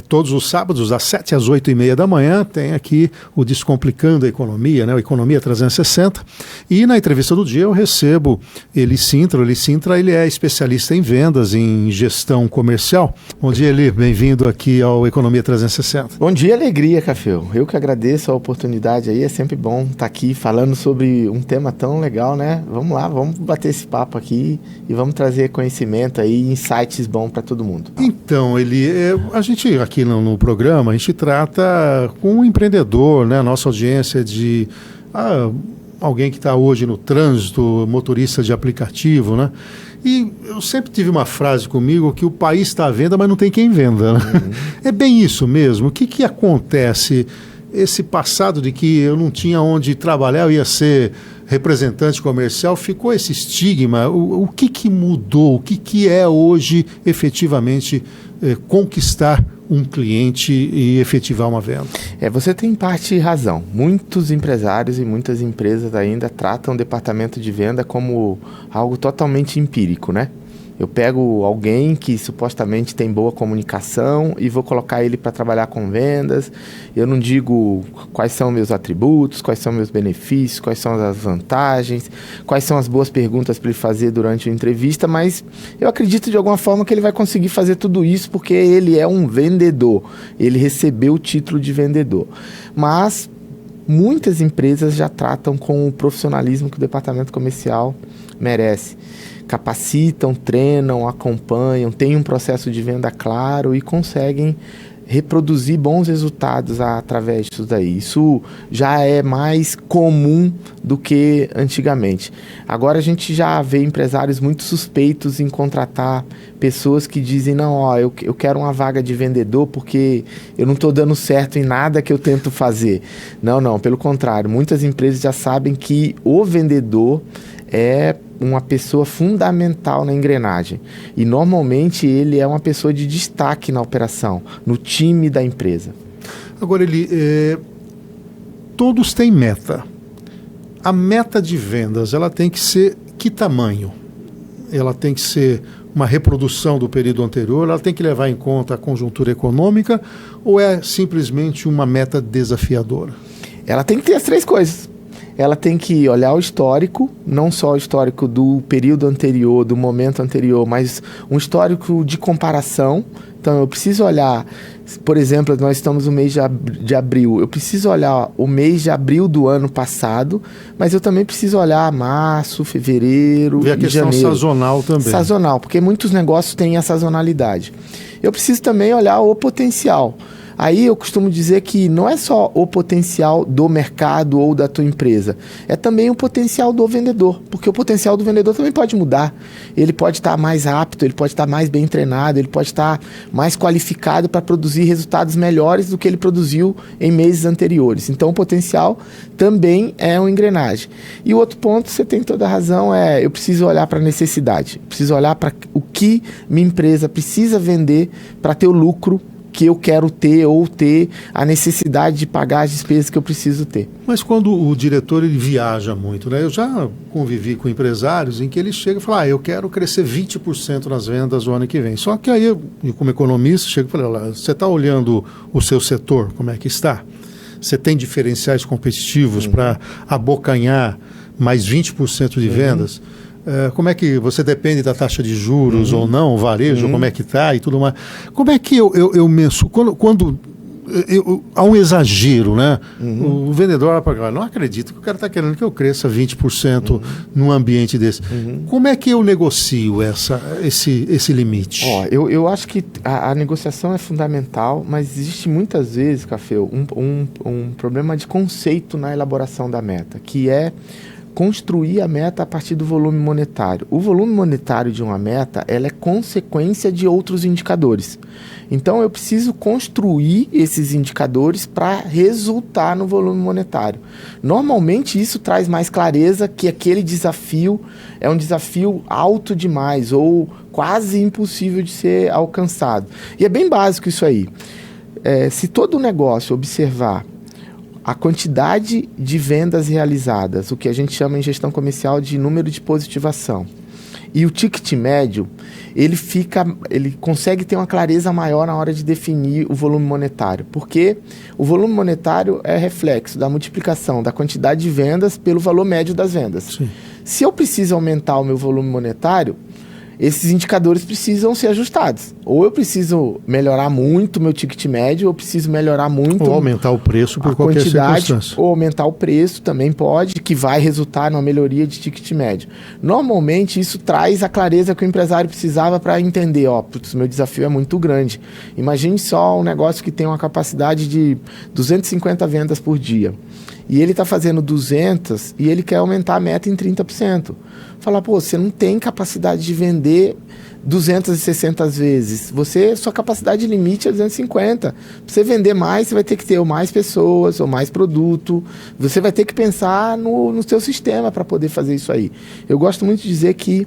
Todos os sábados, das 7 às 8h30 da manhã, tem aqui o Descomplicando a Economia, né? O Economia 360. E na entrevista do dia eu recebo Eli Sintra. O Eli Sintra, ele é especialista em vendas, em gestão comercial. Bom dia, Eli. Bem-vindo aqui ao Economia 360. Bom dia, alegria, Caféu. Eu que agradeço a oportunidade aí. É sempre bom estar aqui falando sobre um tema tão legal, né? Vamos lá, vamos bater esse papo aqui e vamos trazer conhecimento aí, insights bons para todo mundo. Então, Eli, a gente aqui no programa, a gente trata com um empreendedor, né? Nossa audiência de alguém que está hoje no trânsito, motorista de aplicativo, né? E eu sempre tive uma frase comigo que o país está à venda, mas não tem quem venda, né? É bem isso mesmo. O que acontece? Esse passado de que eu não tinha onde trabalhar, eu ia ser representante comercial, ficou esse estigma. O que mudou? O que é hoje efetivamente conquistar um cliente e efetivar uma venda? Você tem parte razão. Muitos empresários e muitas empresas ainda tratam o departamento de venda como algo totalmente empírico, né? Eu pego alguém que supostamente tem boa comunicação e vou colocar ele para trabalhar com vendas. Eu não digo quais são meus atributos, quais são meus benefícios, quais são as vantagens, quais são as boas perguntas para ele fazer durante a entrevista, mas eu acredito de alguma forma que ele vai conseguir fazer tudo isso porque ele é um vendedor. Ele recebeu o título de vendedor. Mas muitas empresas já tratam com o profissionalismo que o departamento comercial merece. Capacitam, treinam, acompanham, têm um processo de venda claro e conseguem reproduzir bons resultados através disso daí. Isso já é mais comum do que antigamente. Agora a gente já vê empresários muito suspeitos em contratar pessoas que dizem, não, eu quero uma vaga de vendedor porque eu não estou dando certo em nada que eu tento fazer. Não, pelo contrário, muitas empresas já sabem que o vendedor é uma pessoa fundamental na engrenagem e normalmente ele é uma pessoa de destaque na operação, no time da empresa. Agora, todos têm meta. A meta de vendas, ela tem que ser que tamanho? Ela tem que ser uma reprodução do período anterior, ela tem que levar em conta a conjuntura econômica ou é simplesmente uma meta desafiadora? Ela tem que ter as três coisas. Ela tem que olhar o histórico, não só o histórico do período anterior, do momento anterior, mas um histórico de comparação. Então, eu preciso olhar, por exemplo, nós estamos no mês de abril, eu preciso olhar o mês de abril do ano passado, mas eu também preciso olhar março, fevereiro e janeiro. E a questão sazonal também. Sazonal, porque muitos negócios têm a sazonalidade. Eu preciso também olhar o potencial. Aí eu costumo dizer que não é só o potencial do mercado ou da tua empresa, é também o potencial do vendedor, porque o potencial do vendedor também pode mudar. Ele pode estar mais apto, ele pode estar mais bem treinado, ele pode estar mais qualificado para produzir resultados melhores do que ele produziu em meses anteriores. Então o potencial também é uma engrenagem. E o outro ponto, você tem toda a razão, eu preciso olhar para a necessidade, preciso olhar para o que minha empresa precisa vender para ter o lucro que eu quero ter ou ter a necessidade de pagar as despesas que eu preciso ter. Mas quando o diretor ele viaja muito, né? Eu já convivi com empresários em que ele chega e fala, eu quero crescer 20% nas vendas o ano que vem. Só que aí eu, como economista, chego e falo, você está olhando o seu setor, como é que está? Você tem diferenciais competitivos para abocanhar mais 20% de vendas? Como é que você depende da taxa de juros ou não, o varejo, como é que está e tudo mais. Como é que eu mensuro? Quando há um exagero, né? O vendedor olha para cá, não acredito que o cara está querendo que eu cresça 20% num ambiente desse. Como é que eu negocio esse limite? Eu acho que a negociação é fundamental, mas existe muitas vezes, Caféu, um problema de conceito na elaboração da meta, que é construir a meta a partir do volume monetário. O volume monetário de uma meta, ela é consequência de outros indicadores. Então, eu preciso construir esses indicadores para resultar no volume monetário. Normalmente, isso traz mais clareza que aquele desafio é um desafio alto demais ou quase impossível de ser alcançado. E é bem básico isso aí. Se todo negócio observar a quantidade de vendas realizadas, o que a gente chama em gestão comercial de número de positivação, e o ticket médio, ele consegue ter uma clareza maior na hora de definir o volume monetário, porque o volume monetário é reflexo da multiplicação da quantidade de vendas pelo valor médio das vendas. Sim. Se eu preciso aumentar o meu volume monetário, esses indicadores precisam ser ajustados. Ou eu preciso melhorar muito o meu ticket médio, ou eu preciso melhorar muito... Ou aumentar o preço por qualquer circunstância. Ou aumentar o preço também pode, que vai resultar numa melhoria de ticket médio. Normalmente, isso traz a clareza que o empresário precisava para entender, putz, meu desafio é muito grande. Imagine só um negócio que tem uma capacidade de 250 vendas por dia. E ele está fazendo 200 e ele quer aumentar a meta em 30%. Falar, você não tem capacidade de vender 260 vezes. Sua capacidade limite é 250. Para você vender mais, você vai ter que ter ou mais pessoas, ou mais produto. Você vai ter que pensar no seu sistema para poder fazer isso aí. Eu gosto muito de dizer que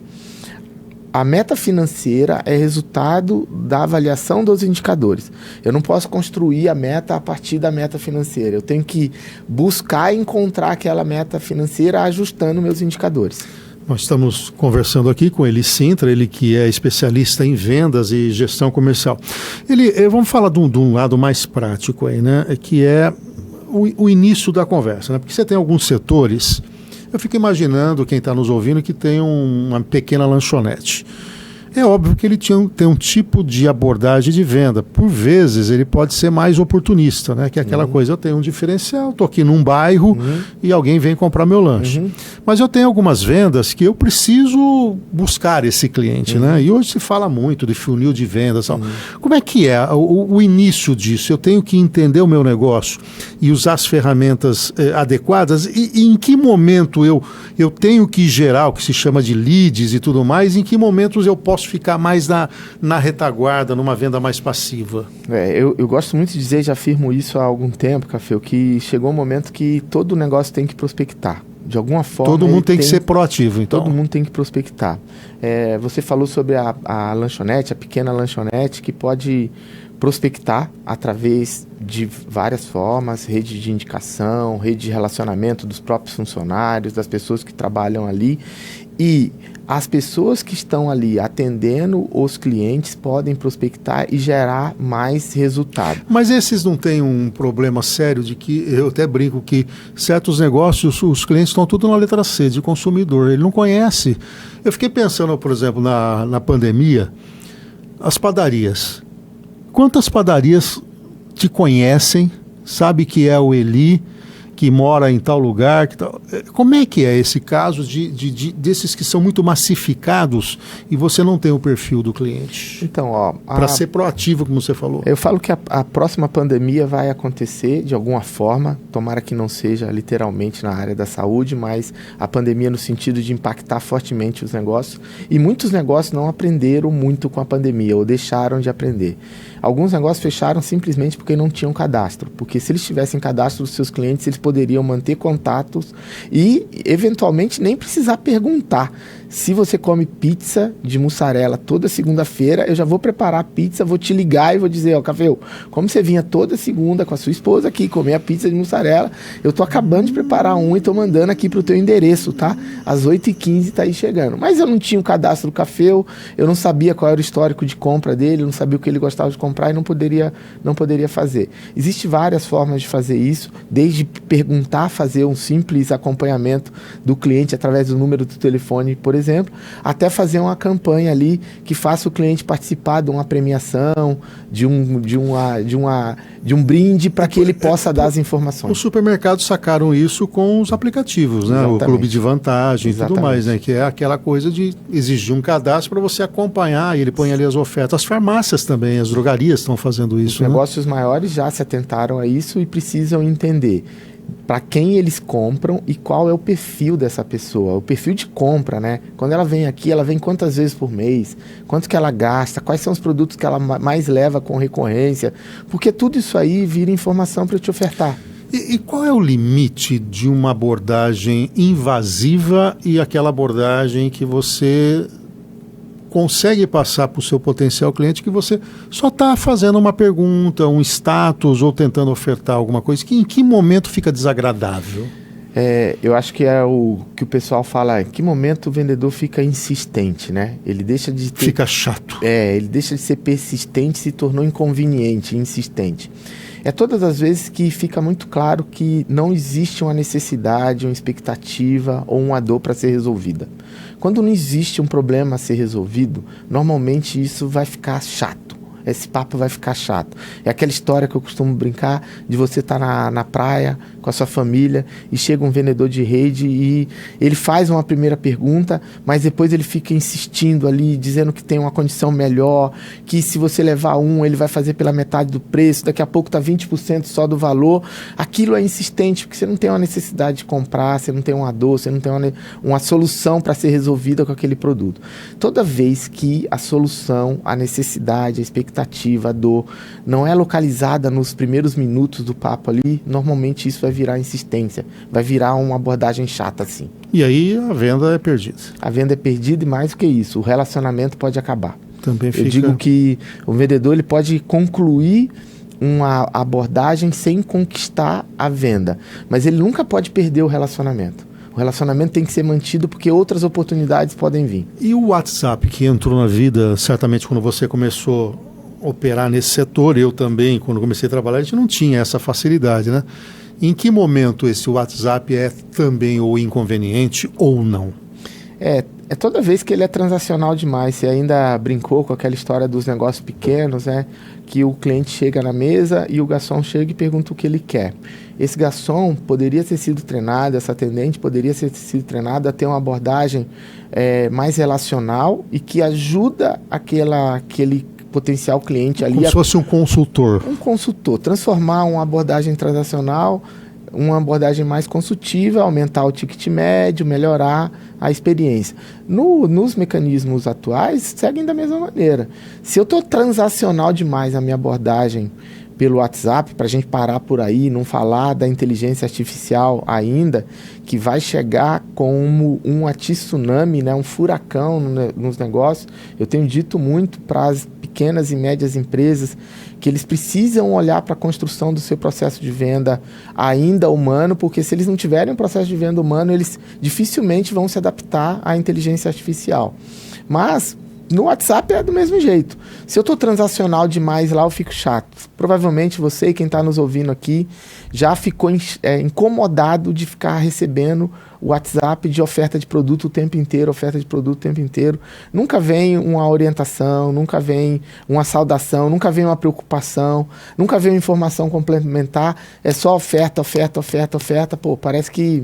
a meta financeira é resultado da avaliação dos indicadores. Eu não posso construir a meta a partir da meta financeira. Eu tenho que buscar encontrar aquela meta financeira ajustando meus indicadores. Nós estamos conversando aqui com Eli Sintra, ele que é especialista em vendas e gestão comercial. Vamos falar de um lado mais prático aí, né? Que é o início da conversa, né? Porque você tem alguns setores. Eu fico imaginando quem está nos ouvindo que tem uma pequena lanchonete. É óbvio que ele tem um tipo de abordagem de venda. Por vezes, ele pode ser mais oportunista, né? Que é aquela coisa, eu tenho um diferencial, estou aqui num bairro e alguém vem comprar meu lanche. Mas eu tenho algumas vendas que eu preciso buscar esse cliente, né? E hoje se fala muito de funil de vendas. Como é que é o início disso? Eu tenho que entender o meu negócio e usar as ferramentas adequadas? E em que momento eu tenho que gerar o que se chama de leads e tudo mais? Em que momentos eu posso ficar mais na retaguarda, numa venda mais passiva? Eu gosto muito de dizer, já afirmo isso há algum tempo, Café, que chegou um momento que todo negócio tem que prospectar. De alguma forma... Todo mundo tem que ser proativo, então. Todo mundo tem que prospectar. Você falou sobre a lanchonete, a pequena lanchonete, que pode prospectar através de várias formas, rede de indicação, rede de relacionamento dos próprios funcionários, das pessoas que trabalham ali. E as pessoas que estão ali atendendo os clientes podem prospectar e gerar mais resultado. Mas esses não têm um problema sério de que, eu até brinco que certos negócios, os clientes estão tudo na letra C, de consumidor, ele não conhece. Eu fiquei pensando, por exemplo, na pandemia, as padarias. Quantas padarias te conhecem, sabe que é o Eli, que mora em tal lugar, como é que é esse caso desses que são muito massificados e você não tem o perfil do cliente? Então, para ser proativo, como você falou. Eu falo que a próxima pandemia vai acontecer de alguma forma, tomara que não seja literalmente na área da saúde, mas a pandemia no sentido de impactar fortemente os negócios, e muitos negócios não aprenderam muito com a pandemia, ou deixaram de aprender. Alguns negócios fecharam simplesmente porque não tinham cadastro, porque se eles tivessem cadastro dos seus clientes, eles poderiam manter contatos e, eventualmente, nem precisar perguntar. Se você come pizza de mussarela toda segunda-feira, eu já vou preparar a pizza, vou te ligar e vou dizer, Café, como você vinha toda segunda com a sua esposa aqui comer a pizza de mussarela, eu tô acabando de preparar e tô mandando aqui pro teu endereço, tá? Às 8h15 tá aí chegando. Mas eu não tinha o cadastro do Café, eu não sabia qual era o histórico de compra dele, eu não sabia o que ele gostava de comprar e não poderia fazer. Existem várias formas de fazer isso, desde perguntar, fazer um simples acompanhamento do cliente através do número do telefone, por exemplo, até fazer uma campanha ali que faça o cliente participar de uma premiação, de um brinde para que ele possa dar as informações. Os supermercados sacaram isso com os aplicativos, né? O Clube de Vantagem e tudo mais, né? Que é aquela coisa de exigir um cadastro para você acompanhar e ele põe ali as ofertas. As farmácias também, as drogarias estão fazendo isso. Os negócios maiores já se atentaram a isso e precisam entender para quem eles compram e qual é o perfil dessa pessoa, o perfil de compra, né? Quando ela vem aqui, ela vem quantas vezes por mês, quanto que ela gasta, quais são os produtos que ela mais leva com recorrência, porque tudo isso aí vira informação para eu te ofertar. E qual é o limite de uma abordagem invasiva e aquela abordagem que você consegue passar para o seu potencial cliente que você só está fazendo uma pergunta, um status ou tentando ofertar alguma coisa, que em que momento fica desagradável? Eu acho que é o que o pessoal fala, em que momento o vendedor fica insistente, né? Ele deixa de ter... Fica chato. Ele deixa de ser persistente, se tornou inconveniente, insistente. É todas as vezes que fica muito claro que não existe uma necessidade, uma expectativa ou uma dor para ser resolvida. Quando não existe um problema a ser resolvido, normalmente isso vai ficar chato. Esse papo vai ficar chato. É aquela história que eu costumo brincar de você estar na praia com a sua família e chega um vendedor de rede e ele faz uma primeira pergunta, mas depois ele fica insistindo ali, dizendo que tem uma condição melhor, que se você levar ele vai fazer pela metade do preço, daqui a pouco está 20% só do valor. Aquilo é insistente, porque você não tem uma necessidade de comprar, você não tem uma dor, você não tem uma solução para ser resolvida com aquele produto. Toda vez que a solução, a necessidade, a expectativa, a dor não é localizada nos primeiros minutos do papo ali, normalmente isso vai virar insistência, vai virar uma abordagem chata assim. E aí a venda é perdida. A venda é perdida e mais do que isso, o relacionamento pode acabar. Também fica... Eu digo que o vendedor ele pode concluir uma abordagem sem conquistar a venda, mas ele nunca pode perder o relacionamento. O relacionamento tem que ser mantido porque outras oportunidades podem vir. E o WhatsApp que entrou na vida, certamente quando você começou a operar nesse setor, eu também, quando comecei a trabalhar, a gente não tinha essa facilidade, né? Em que momento esse WhatsApp é também ou inconveniente ou não? É toda vez que ele é transacional demais. Você ainda brincou com aquela história dos negócios pequenos, né? Que o cliente chega na mesa e o garçom chega e pergunta o que ele quer. Esse garçom poderia ter sido treinado, essa atendente poderia ter sido treinada a ter uma abordagem mais relacional e que ajuda aquele potencial cliente ali. Como se fosse um consultor. Um consultor. Transformar uma abordagem transacional, uma abordagem mais consultiva, aumentar o ticket médio, melhorar a experiência. Nos mecanismos atuais, seguem da mesma maneira. Se eu estou transacional demais a minha abordagem pelo WhatsApp, para a gente parar por aí, não falar da inteligência artificial ainda, que vai chegar como um tsunami, né, um furacão nos negócios. Eu tenho dito muito para as pequenas e médias empresas que eles precisam olhar para a construção do seu processo de venda ainda humano, porque se eles não tiverem um processo de venda humano, eles dificilmente vão se adaptar à inteligência artificial. Mas no WhatsApp é do mesmo jeito. Se eu estou transacional demais lá, eu fico chato. Provavelmente você e quem está nos ouvindo aqui já ficou incomodado de ficar recebendo o WhatsApp de oferta de produto o tempo inteiro, Nunca vem uma orientação, nunca vem uma saudação, nunca vem uma preocupação, nunca vem uma informação complementar. É só oferta. Pô, parece que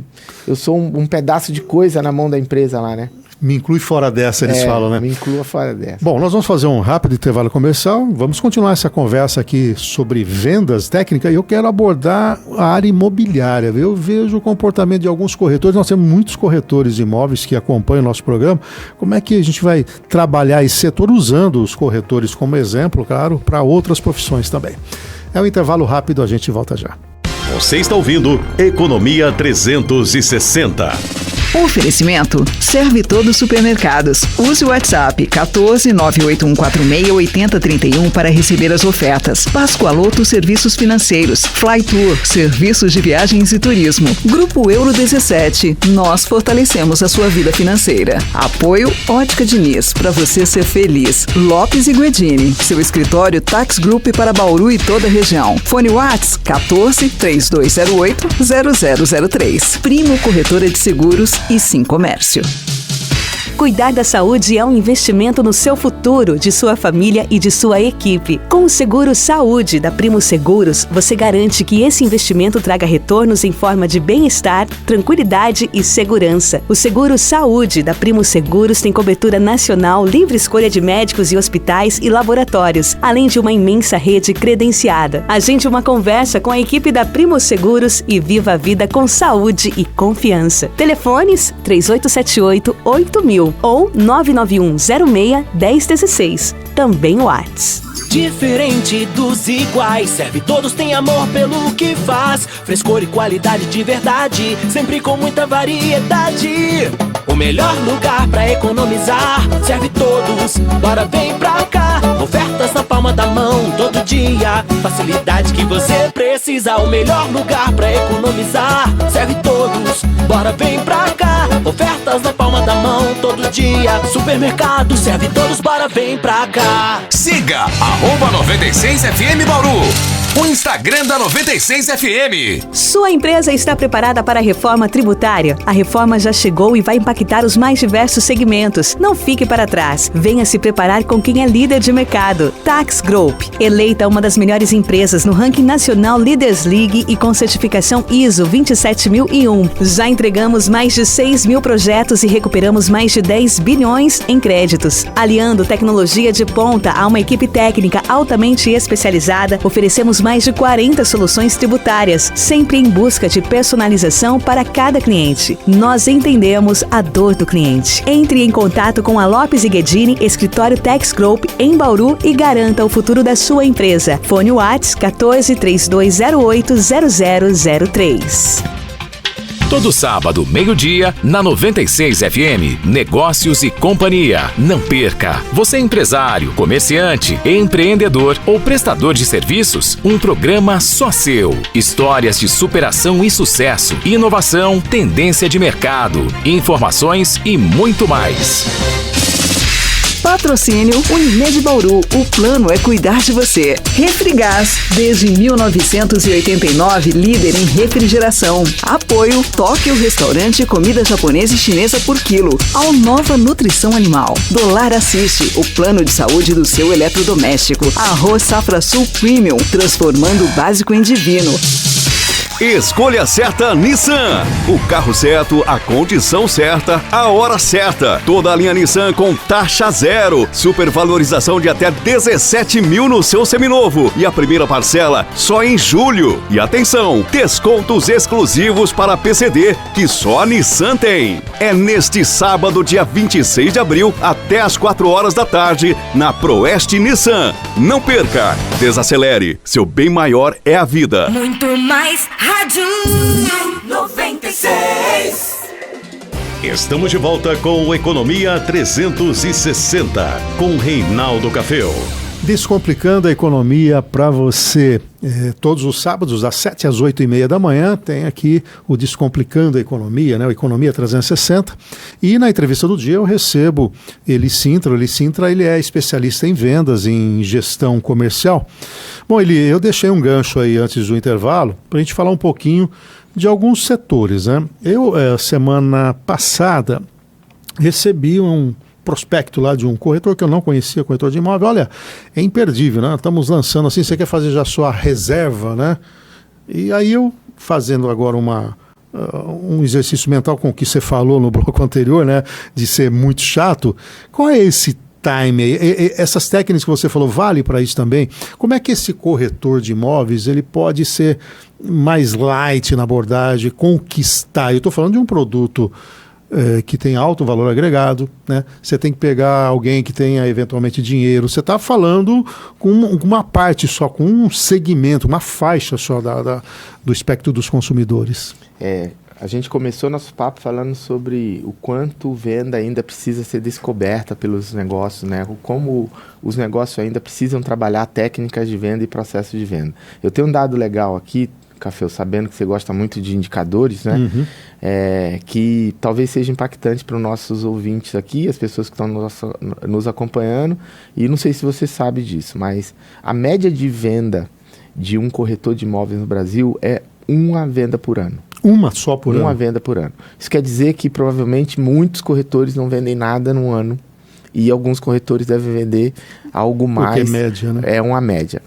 eu sou um pedaço de coisa na mão da empresa lá, né? Me inclui fora dessa, eles falam, né? Me inclua fora dessa. Bom, nós vamos fazer um rápido intervalo comercial. Vamos continuar essa conversa aqui sobre vendas técnicas e eu quero abordar a área imobiliária. Eu vejo o comportamento de alguns corretores. Nós temos muitos corretores de imóveis que acompanham o nosso programa. Como é que a gente vai trabalhar esse setor usando os corretores como exemplo, claro, para outras profissões também? É um intervalo rápido, a gente volta já. Você está ouvindo Economia 360. Oferecimento Serve Todos Supermercados. Use o WhatsApp 14 98146 8031 para receber as ofertas. Pascoaloto Serviços Financeiros. Flytour, serviços de viagens e turismo. Grupo Euro 17. Nós fortalecemos a sua vida financeira. Apoio Ótica Diniz, para você ser feliz. Lopes e Guedini, seu escritório Tax Group para Bauru e toda a região. Fone Whats 14 3208 0003. Primo Corretora de Seguros e Sim Comércio. Cuidar da saúde é um investimento no seu futuro, de sua família e de sua equipe. Com o Seguro Saúde da Primo Seguros, você garante que esse investimento traga retornos em forma de bem-estar, tranquilidade e segurança. O Seguro Saúde da Primo Seguros tem cobertura nacional, livre escolha de médicos e hospitais e laboratórios, além de uma imensa rede credenciada. Agende uma conversa com a equipe da Primo Seguros e viva a vida com saúde e confiança. Telefones 3878-8000 ou 99106-1016. Também o WhatsApp. Diferente dos iguais, serve todos, tem amor pelo que faz. Frescor e qualidade de verdade, sempre com muita variedade. O melhor lugar pra economizar, serve todos, bora vem pra cá. Ofertas na palma da mão todo dia, facilidade que você precisa. O melhor lugar pra economizar, serve todos, bora vem pra cá. Ofertas na palma da mão todo dia, supermercado serve todos, bora vem pra cá. Siga @96FM Bauru, o Instagram da 96FM. Sua empresa está preparada para a reforma tributária? A reforma já chegou e vai impactar os mais diversos segmentos. Não fique para trás. Venha se preparar com quem é líder de mercado. Tax Group, eleita uma das melhores empresas no ranking nacional Leaders League e com certificação ISO 27001. Já entregamos mais de 6.000 projetos e recuperamos mais de 10 bilhões em créditos. Aliando tecnologia de ponta a uma equipe técnica altamente especializada, oferecemos mais de 40 soluções tributárias, sempre em busca de personalização para cada cliente. Nós entendemos a dor do cliente. Entre em contato com a Lopes e Guedini, escritório Tax Group em Bauru e garanta o futuro da sua empresa. Fone WhatsApp 14 3208 0003. Todo sábado, meio-dia, na 96FM, Negócios e Companhia. Não perca! Você é empresário, comerciante, empreendedor ou prestador de serviços? Um programa só seu. Histórias de superação e sucesso, inovação, tendência de mercado, informações e muito mais. Patrocínio Unimed Bauru. O plano é cuidar de você. Refrigás, desde 1989, líder em refrigeração. Apoio Tóquio Restaurante Comida Japonesa e Chinesa por quilo. Alnova Nutrição Animal. Dolar Assiste, o plano de saúde do seu eletrodoméstico. Arroz Safra Sul Premium, transformando o básico em divino. Escolha certa Nissan. O carro certo, a condição certa, a hora certa. Toda a linha Nissan com taxa zero. Supervalorização de até 17 mil no seu seminovo. E a primeira parcela só em julho. E atenção, descontos exclusivos para PCD, que só a Nissan tem. É neste sábado, dia 26 de abril, até às 4 horas da tarde, na Proeste Nissan. Não perca! Desacelere. Seu bem maior é a vida. Muito mais Rádio 96. Estamos de volta com Economia 360, com Reinaldo Cafeu. Descomplicando a economia para você. Todos os sábados, das 7 às 8h30 da manhã, tem aqui o Descomplicando a Economia, né? O Economia 360. E na entrevista do dia eu recebo Eli Sintra. Eli Sintra, ele é especialista em vendas, em gestão comercial. Bom, Eli, eu deixei um gancho aí antes do intervalo para a gente falar um pouquinho de alguns setores, né? Eu, semana passada, recebi um prospecto lá de um corretor que eu não conhecia, corretor de imóvel. Olha, é imperdível, né? Estamos lançando assim, você quer fazer já sua reserva, né? E aí eu, fazendo agora um exercício mental com o que você falou no bloco anterior, né? De ser muito chato. Qual é esse time aí? Essas técnicas que você falou, vale para isso também? Como é que esse corretor de imóveis, ele pode ser mais light na abordagem, conquistar? Eu estou falando de um produto que tem alto valor agregado, né? Você tem que pegar alguém que tenha eventualmente dinheiro. Você está falando com uma parte só, com um segmento, uma faixa só do espectro dos consumidores. A gente começou nosso papo falando sobre o quanto venda ainda precisa ser descoberta pelos negócios, né? Como os negócios ainda precisam trabalhar técnicas de venda e processos de venda. Eu tenho um dado legal aqui, Café, sabendo que você gosta muito de indicadores, né? Uhum. Que talvez seja impactante para os nossos ouvintes aqui, as pessoas que estão nos acompanhando, e não sei se você sabe disso, mas a média de venda de um corretor de imóveis no Brasil é uma venda por ano. Uma só por ano? Uma venda por ano. Isso quer dizer que provavelmente muitos corretores não vendem nada no ano, e alguns corretores devem vender algo mais. Porque é média, né? É uma média.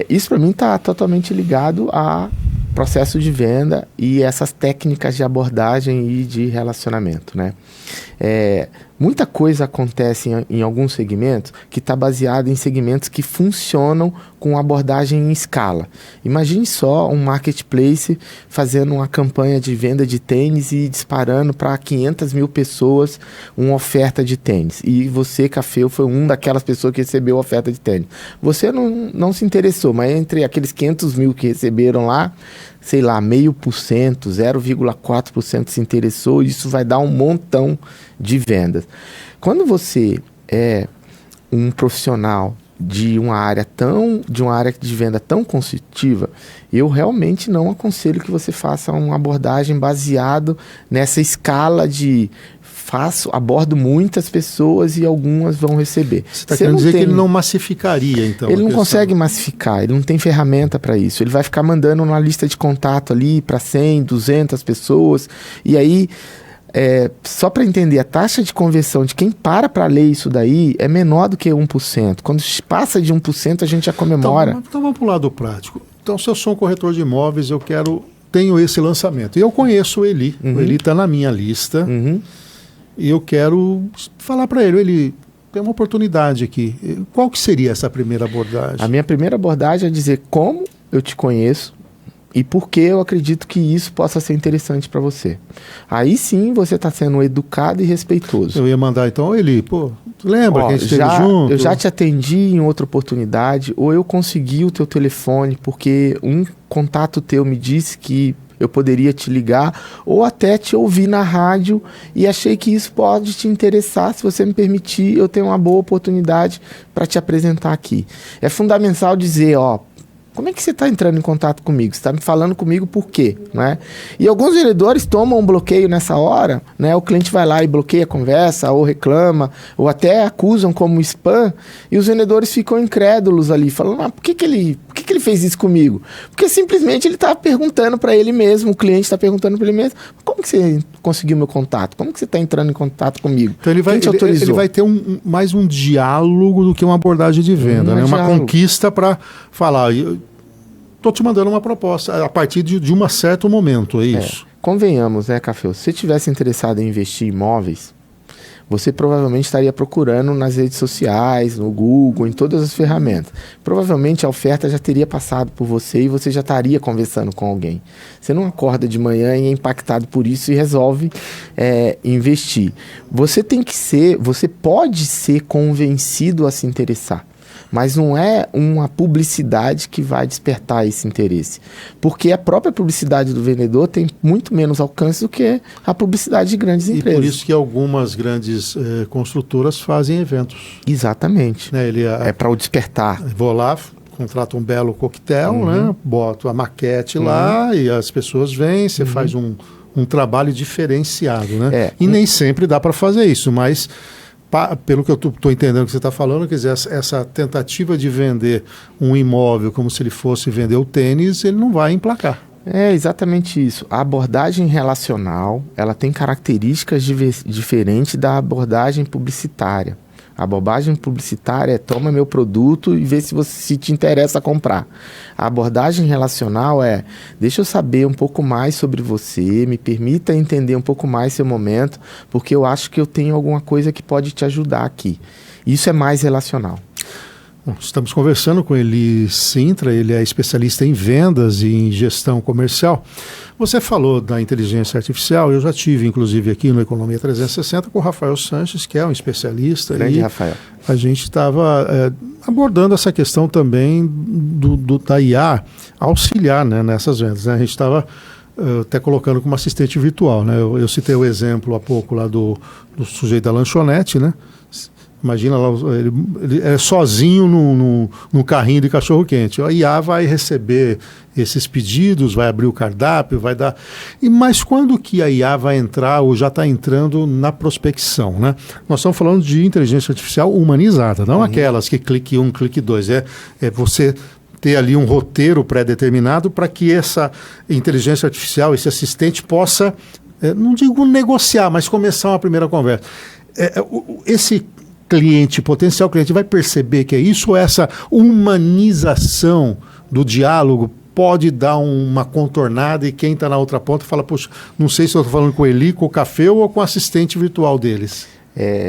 Isso para mim está totalmente ligado a processo de venda e essas técnicas de abordagem e de relacionamento, né? Muita coisa acontece em alguns segmentos que está baseado em segmentos que funcionam com abordagem em escala. Imagine só um marketplace fazendo uma campanha de venda de tênis e disparando para 500 mil pessoas uma oferta de tênis. E você, Café, foi uma daquelas pessoas que recebeu a oferta de tênis. Você não se interessou, mas entre aqueles 500 mil que receberam lá, sei lá, 0,5%, 0,4% se interessou, e isso vai dar um montão de vendas. Quando você é um profissional de uma área de venda tão consultiva, eu realmente não aconselho que você faça uma abordagem baseado nessa escala de abordo muitas pessoas e algumas vão receber. Você está querendo dizer que ele não massificaria, então? Ele não consegue massificar, ele não tem ferramenta para isso. Ele vai ficar mandando uma lista de contato ali para 100, 200 pessoas, e aí, só para entender, a taxa de conversão de quem para ler isso daí é menor do que 1%. Quando passa de 1%, a gente já comemora. Então vamos para o lado prático. Então, se eu sou um corretor de imóveis, tenho esse lançamento. E eu conheço o Eli. O Eli está na minha lista. E eu quero falar para ele tem uma oportunidade aqui. Qual que seria essa primeira abordagem? A minha primeira abordagem é dizer como eu te conheço e por que eu acredito que isso possa ser interessante para você. Aí sim você está sendo educado e respeitoso. Eu ia mandar então, Eli, lembra que a gente esteve junto? Eu já te atendi em outra oportunidade, ou eu consegui o teu telefone porque um contato teu me disse que eu poderia te ligar, ou até te ouvir na rádio e achei que isso pode te interessar. Se você me permitir, eu tenho uma boa oportunidade para te apresentar aqui. É fundamental dizer, como é que você está entrando em contato comigo? Você está me falando comigo por quê? Né? E alguns vendedores tomam um bloqueio nessa hora, né? O cliente vai lá e bloqueia a conversa, ou reclama, ou até acusam como spam, e os vendedores ficam incrédulos ali, falando, por que ele fez isso comigo? Porque simplesmente ele está perguntando para ele mesmo, o cliente está perguntando para ele mesmo, como que você conseguiu meu contato? Como que você está entrando em contato comigo? Então ele vai ter mais um diálogo do que uma abordagem de venda, né? Uma conquista para falar... Estou te mandando uma proposta a partir de um certo momento, é isso? Convenhamos, né, Café? Se você tivesse interessado em investir em imóveis, você provavelmente estaria procurando nas redes sociais, no Google, em todas as ferramentas. Provavelmente a oferta já teria passado por você e você já estaria conversando com alguém. Você não acorda de manhã e é impactado por isso e resolve investir. Você pode ser convencido a se interessar. Mas não é uma publicidade que vai despertar esse interesse. Porque a própria publicidade do vendedor tem muito menos alcance do que a publicidade de grandes empresas. E por isso que algumas grandes construtoras fazem eventos. Exatamente. É para o despertar. Vou lá, contrato um belo coquetel, né? Boto a maquete lá e as pessoas vêm, você faz um trabalho diferenciado. Né? E nem sempre dá para fazer isso, mas... Pelo que eu estou entendendo que você está falando, quer dizer, essa tentativa de vender um imóvel como se ele fosse vender o tênis, ele não vai emplacar. É exatamente isso. A abordagem relacional, ela tem características diferentes da abordagem publicitária. A abordagem publicitária é toma meu produto e vê se te interessa comprar. A abordagem relacional é deixa eu saber um pouco mais sobre você, me permita entender um pouco mais seu momento, porque eu acho que eu tenho alguma coisa que pode te ajudar aqui. Isso é mais relacional. Bom, estamos conversando com Eli Sintra, ele é especialista em vendas e em gestão comercial. Você falou da inteligência artificial, eu já tive inclusive aqui no Economia 360 com o Rafael Sanches, que é um especialista. Grande Rafael. A gente estava abordando essa questão também da IA auxiliar, né, nessas vendas. Né? A gente estava até colocando como assistente virtual. Né? Eu citei o exemplo há pouco lá do sujeito da lanchonete, né? Imagina lá, ele é sozinho no carrinho de cachorro-quente. A IA vai receber esses pedidos, vai abrir o cardápio, vai dar... Mas quando que a IA vai entrar ou já está entrando na prospecção? Né? Nós estamos falando de inteligência artificial humanizada, não aquelas que clique 1, clique 2. É você ter ali um roteiro pré-determinado para que essa inteligência artificial, esse assistente possa, não digo negociar, mas começar uma primeira conversa. Esse potencial cliente vai perceber que é isso, ou essa humanização do diálogo pode dar uma contornada e quem está na outra ponta fala, poxa, não sei se eu estou falando com o Eli, com o Café ou com o assistente virtual deles.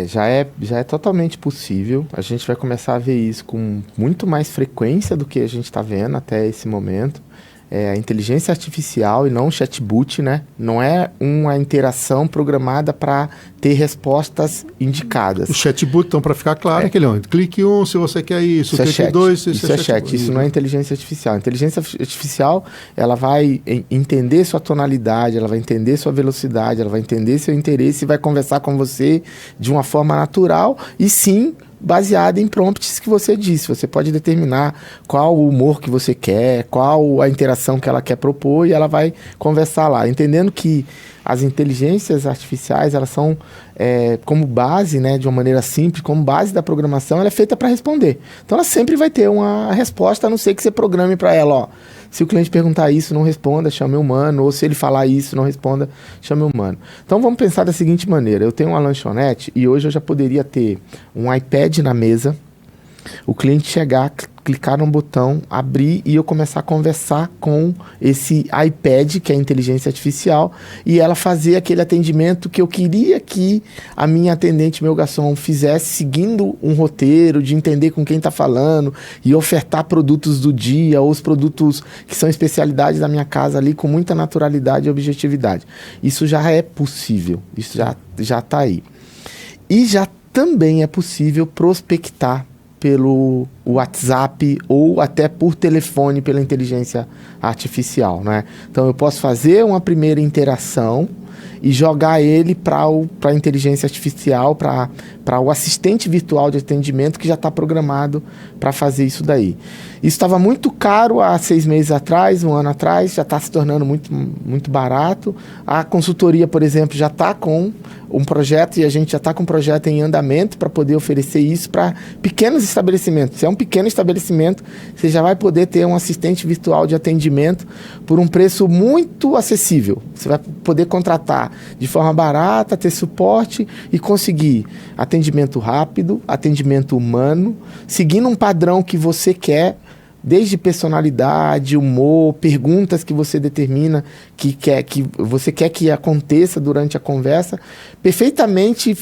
Já é totalmente possível. A gente vai começar a ver isso com muito mais frequência do que a gente está vendo até esse momento. a inteligência artificial e não o chatbot, né? Não é uma interação programada para ter respostas indicadas. O chatbot, então, para ficar claro, é aquele clique 1 se você quer isso, clique chat. 2 se isso você é chat. Isso não é inteligência artificial. A inteligência artificial, ela vai entender sua tonalidade, ela vai entender sua velocidade, ela vai entender seu interesse e vai conversar com você de uma forma natural e sim baseada em prompts que você disse. Você pode determinar qual o humor que você quer, qual a interação que ela quer propor e ela vai conversar lá. Entendendo que as inteligências artificiais, elas são como base, né, de uma maneira simples, como base da programação, ela é feita para responder. Então ela sempre vai ter uma resposta, a não ser que você programe para ela, ó. Se o cliente perguntar isso, não responda, chame o humano. Ou se ele falar isso, não responda, chame o humano. Então vamos pensar da seguinte maneira. Eu tenho uma lanchonete e hoje eu já poderia ter um iPad na mesa, o cliente chegar, clicar num botão, abrir e eu começar a conversar com esse iPad, que é a inteligência artificial, e ela fazer aquele atendimento que eu queria que a minha atendente, meu garçom, fizesse, seguindo um roteiro de entender com quem está falando e ofertar produtos do dia ou os produtos que são especialidades da minha casa ali com muita naturalidade e objetividade. Isso já é possível, isso já está aí. E já também é possível prospectar pelo WhatsApp ou até por telefone pela inteligência artificial, né? Então eu posso fazer uma primeira interação e jogar ele para a inteligência artificial, para o assistente virtual de atendimento que já está programado para fazer isso daí. Isso estava muito caro há 6 meses atrás, 1 ano atrás, já está se tornando muito, muito barato. A consultoria, por exemplo, já está com um projeto e a gente já está com um projeto em andamento para poder oferecer isso para pequenos estabelecimentos. Se é um pequeno estabelecimento, você já vai poder ter um assistente virtual de atendimento por um preço muito acessível. Você vai poder contratar de forma barata, ter suporte e conseguir atendimento rápido, atendimento humano, seguindo um padrão que você quer, desde personalidade, humor, perguntas que você determina que você quer que aconteça durante a conversa, perfeitamente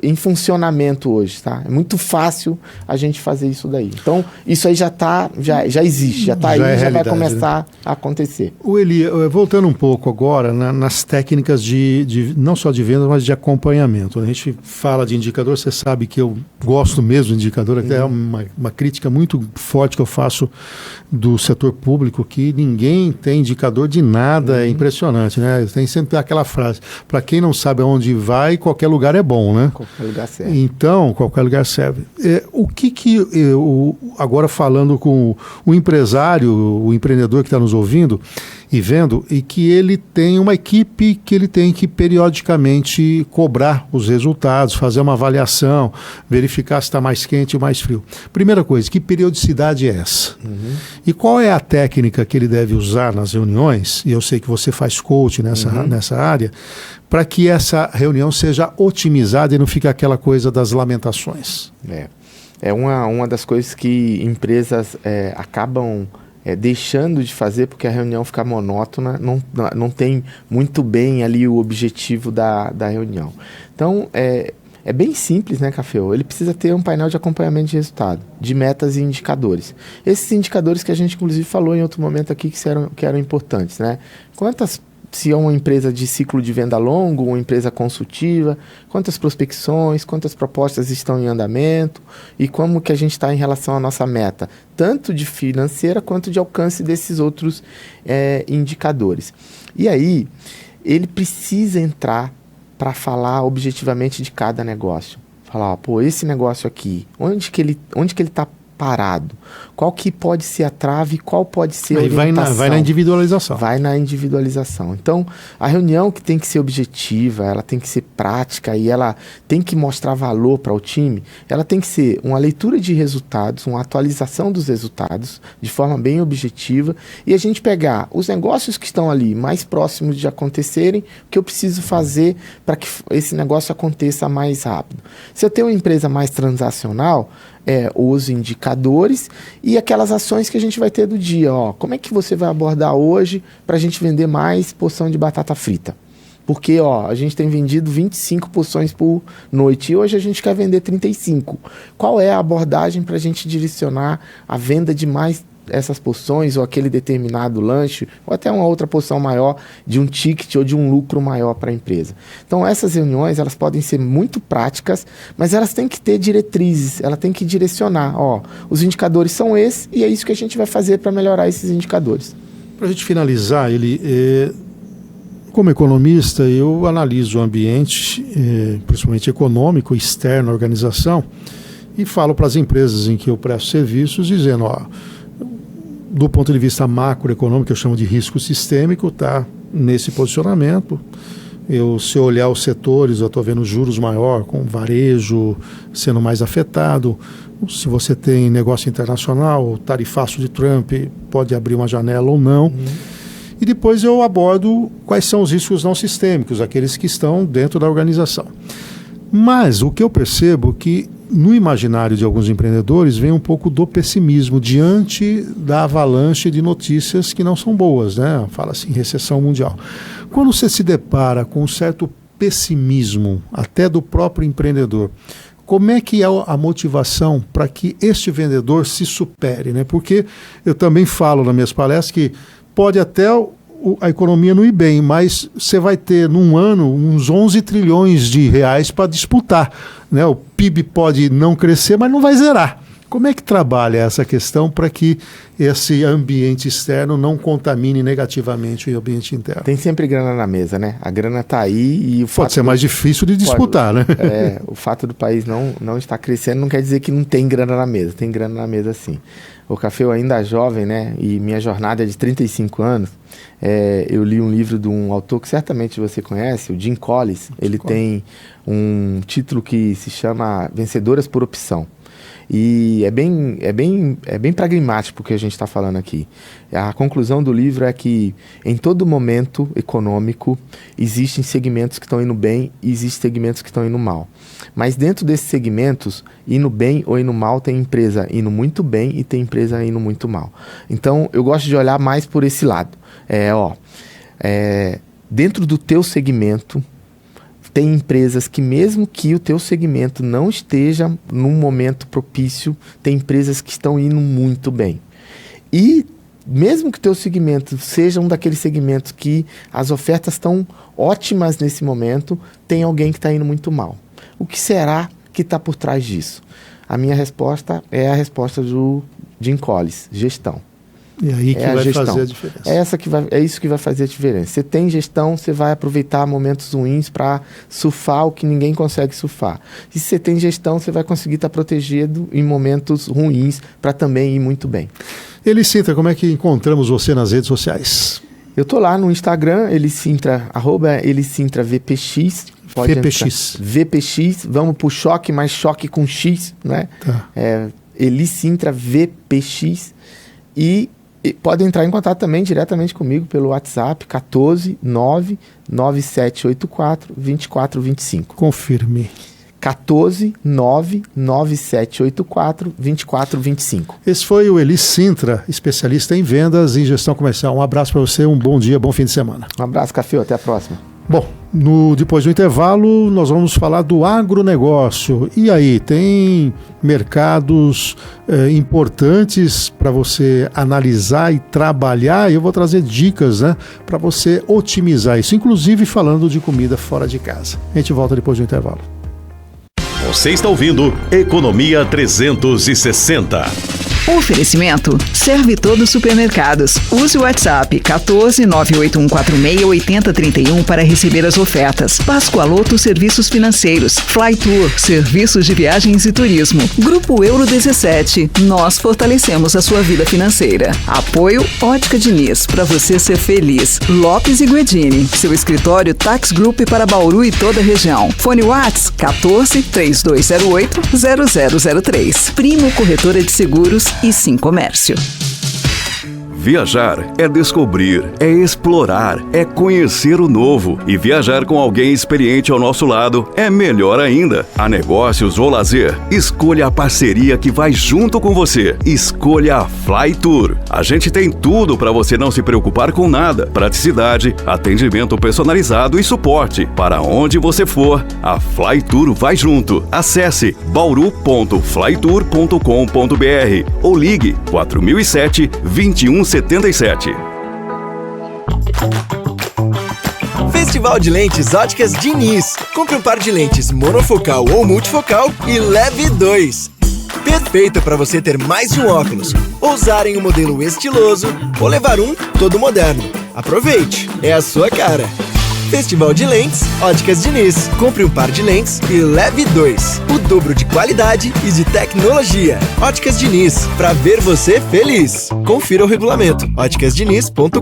em funcionamento hoje, tá? É muito fácil a gente fazer isso daí. Então, isso aí já existe, já está aí, já vai começar, né, a acontecer. O Eli, voltando um pouco agora nas técnicas de não só de venda, mas de acompanhamento. A gente fala de indicador, você sabe que eu gosto mesmo de indicador, até é uma crítica muito forte que eu faço do setor público, que ninguém tem indicador de nada, é impressionante, né? Tem sempre aquela frase, para quem não sabe aonde vai, qualquer lugar é bom, né? Qualquer lugar serve. Então, qualquer lugar serve. O que agora falando com o empresário, o empreendedor que está nos ouvindo e vendo, e que ele tem uma equipe que ele tem que periodicamente cobrar os resultados, fazer uma avaliação, verificar se está mais quente ou mais frio. Primeira coisa, que periodicidade é essa? E qual é a técnica que ele deve usar nas reuniões? E eu sei que você faz coach nessa área, para que essa reunião seja otimizada e não fique aquela coisa das lamentações. É uma das coisas que empresas acabam deixando de fazer, porque a reunião fica monótona, não tem muito bem ali o objetivo da reunião. Então, é bem simples, né, Caféu? Ele precisa ter um painel de acompanhamento de resultado, de metas e indicadores. Esses indicadores que a gente, inclusive, falou em outro momento aqui que eram importantes, né? Se é uma empresa de ciclo de venda longo, uma empresa consultiva, quantas prospecções, quantas propostas estão em andamento e como que a gente está em relação à nossa meta, tanto de financeira quanto de alcance desses outros indicadores. E aí, ele precisa entrar para falar objetivamente de cada negócio. Falar, esse negócio aqui, onde que ele está parado? Qual que pode ser a trave, qual pode ser a orientação? Vai na individualização. Vai na individualização. Então, a reunião que tem que ser objetiva, ela tem que ser prática e ela tem que mostrar valor para o time, ela tem que ser uma leitura de resultados, uma atualização dos resultados de forma bem objetiva e a gente pegar os negócios que estão ali mais próximos de acontecerem, o que eu preciso fazer para que esse negócio aconteça mais rápido. Se eu tenho uma empresa mais transacional, os indicadores e aquelas ações que a gente vai ter do dia. Como é que você vai abordar hoje para a gente vender mais porção de batata frita? Porque a gente tem vendido 25 porções por noite e hoje a gente quer vender 35. Qual é a abordagem para a gente direcionar a venda de mais essas porções ou aquele determinado lanche, ou até uma outra porção maior de um ticket ou de um lucro maior para a empresa. Então essas reuniões, elas podem ser muito práticas, mas elas têm que ter diretrizes, ela tem que direcionar, os indicadores são esses e é isso que a gente vai fazer para melhorar esses indicadores. Para a gente finalizar, como economista, eu analiso o ambiente, principalmente econômico, externo à organização, e falo para as empresas em que eu presto serviços, dizendo, do ponto de vista macroeconômico, eu chamo de risco sistêmico, está nesse posicionamento. Se eu olhar os setores, eu estou vendo juros maior, com varejo sendo mais afetado. Se você tem negócio internacional, o tarifaço de Trump pode abrir uma janela ou não. E depois eu abordo quais são os riscos não sistêmicos, aqueles que estão dentro da organização. Mas o que eu percebo é que no imaginário de alguns empreendedores vem um pouco do pessimismo diante da avalanche de notícias que não são boas, né? Fala-se em recessão mundial. Quando você se depara com um certo pessimismo, até do próprio empreendedor, como é que é a motivação para que este vendedor se supere, né? Porque eu também falo nas minhas palestras que pode até a economia não ir bem, mas você vai ter num ano uns 11 trilhões de reais para disputar, né? O PIB pode não crescer, mas não vai zerar. Como é que trabalha essa questão para que esse ambiente externo não contamine negativamente o ambiente interno? Tem sempre grana na mesa, né? A grana está aí e pode ser mais difícil de disputar, né? O fato do país não estar crescendo não quer dizer que não tem grana na mesa. Tem grana na mesa, sim. O Café, eu ainda jovem, né? E minha jornada é de 35 anos. Eu li um livro de um autor que certamente você conhece, o Jim Collins. Ele tem um título que se chama Vencedoras por Opção. E é bem pragmático o que a gente está falando aqui. A conclusão do livro é que em todo momento econômico existem segmentos que estão indo bem e existem segmentos que estão indo mal. Mas dentro desses segmentos, indo bem ou indo mal, tem empresa indo muito bem e tem empresa indo muito mal. Então eu gosto de olhar mais por esse lado. Dentro do teu segmento, tem empresas que mesmo que o teu segmento não esteja num momento propício, tem empresas que estão indo muito bem. E mesmo que o teu segmento seja um daqueles segmentos que as ofertas estão ótimas nesse momento, tem alguém que está indo muito mal. O que será que está por trás disso? A minha resposta é a resposta do Jim Collins, gestão. E aí que vai fazer a diferença. É isso que vai fazer a diferença. Você tem gestão, você vai aproveitar momentos ruins para surfar o que ninguém consegue surfar. E se você tem gestão, você vai conseguir estar protegido em momentos ruins para também ir muito bem. Eli Sintra, como é que encontramos você nas redes sociais? Eu tô lá no Instagram, @EliSintraVPX. VPX. VPX, vamos pro choque, mas choque com X, né? Tá. Eli Sintra VPX. E pode entrar em contato também diretamente comigo pelo WhatsApp 14 99784 2425. Confirme. 14 99784 2425. Esse foi o Eli Sintra, especialista em vendas e gestão comercial. Um abraço para você, um bom dia, bom fim de semana. Um abraço, Café, até a próxima. Bom, depois do intervalo, nós vamos falar do agronegócio. E aí, tem mercados importantes para você analisar e trabalhar. E eu vou trazer dicas, né, para você otimizar isso, inclusive falando de comida fora de casa. A gente volta depois do intervalo. Você está ouvindo Economia 360. Oferecimento Serve Todos Supermercados. Use o WhatsApp 14 98146 8031 para receber as ofertas. Pascoaloto Serviços Financeiros. Flytour, serviços de viagens e turismo. Grupo Euro 17. Nós fortalecemos a sua vida financeira. Apoio Ótica Diniz, para você ser feliz. Lopes e Guedini, seu escritório Tax Group para Bauru e toda a região. Fone Whats 14 3208 0003. Primo Corretora de Seguros e Sim Comércio. Viajar é descobrir, é explorar, é conhecer o novo. E viajar com alguém experiente ao nosso lado é melhor ainda. A negócios ou lazer, escolha a parceria que vai junto com você. Escolha a Flytour. A gente tem tudo para você não se preocupar com nada. Praticidade, atendimento personalizado e suporte. Para onde você for, a Flytour vai junto. Acesse bauru.flytour.com.br ou ligue 4007-2177. Festival de Lentes Óticas Diniz. Compre um par de lentes monofocal ou multifocal e leve 2. Perfeito para você ter mais de um óculos, ou usar em um modelo estiloso, ou levar um todo moderno. Aproveite, é a sua cara. Festival de Lentes Óticas Diniz. Compre um par de lentes e leve 2. O dobro de qualidade e de tecnologia. Óticas Diniz, pra ver você feliz. Confira o regulamento. óticasdiniz.com.br.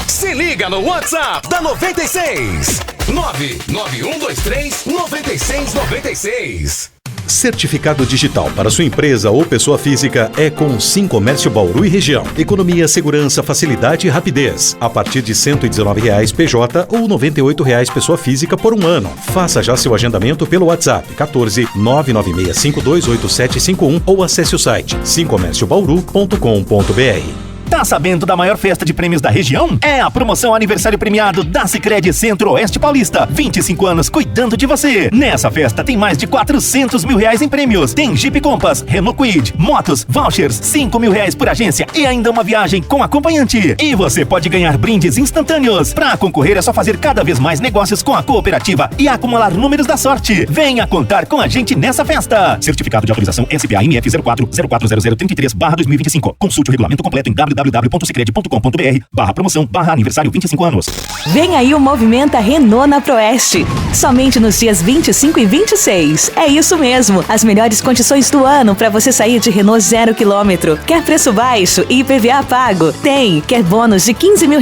Se liga no WhatsApp da 96. 99123-9696. Certificado digital para sua empresa ou pessoa física é com Sim Comércio Bauru e região. Economia, segurança, facilidade e rapidez. A partir de R$ 119 PJ ou R$ 98 pessoa física por um ano. Faça já seu agendamento pelo WhatsApp 14 996528751 ou acesse o site simcomérciobauru.com.br. Tá sabendo da maior festa de prêmios da região? É a promoção aniversário premiado da Sicredi Centro-Oeste Paulista. 25 anos cuidando de você. Nessa festa tem mais de R$400 mil em prêmios. Tem Jeep Compass, Renault Kwid, motos, vouchers, R$5 mil por agência e ainda uma viagem com acompanhante. E você pode ganhar brindes instantâneos. Pra concorrer é só fazer cada vez mais negócios com a cooperativa e acumular números da sorte. Venha contar com a gente nessa festa. Certificado de autorização SPA-MF 04040033/2025. Consulte o regulamento completo em www.sicredi.com.br/promoção/aniversário 25 anos. Vem aí o Movimenta Renault na Proeste. Somente nos dias 25 e 26. É isso mesmo. As melhores condições do ano para você sair de Renault 0 km. Quer preço baixo e IPVA pago? Tem. Quer bônus de R$15 mil?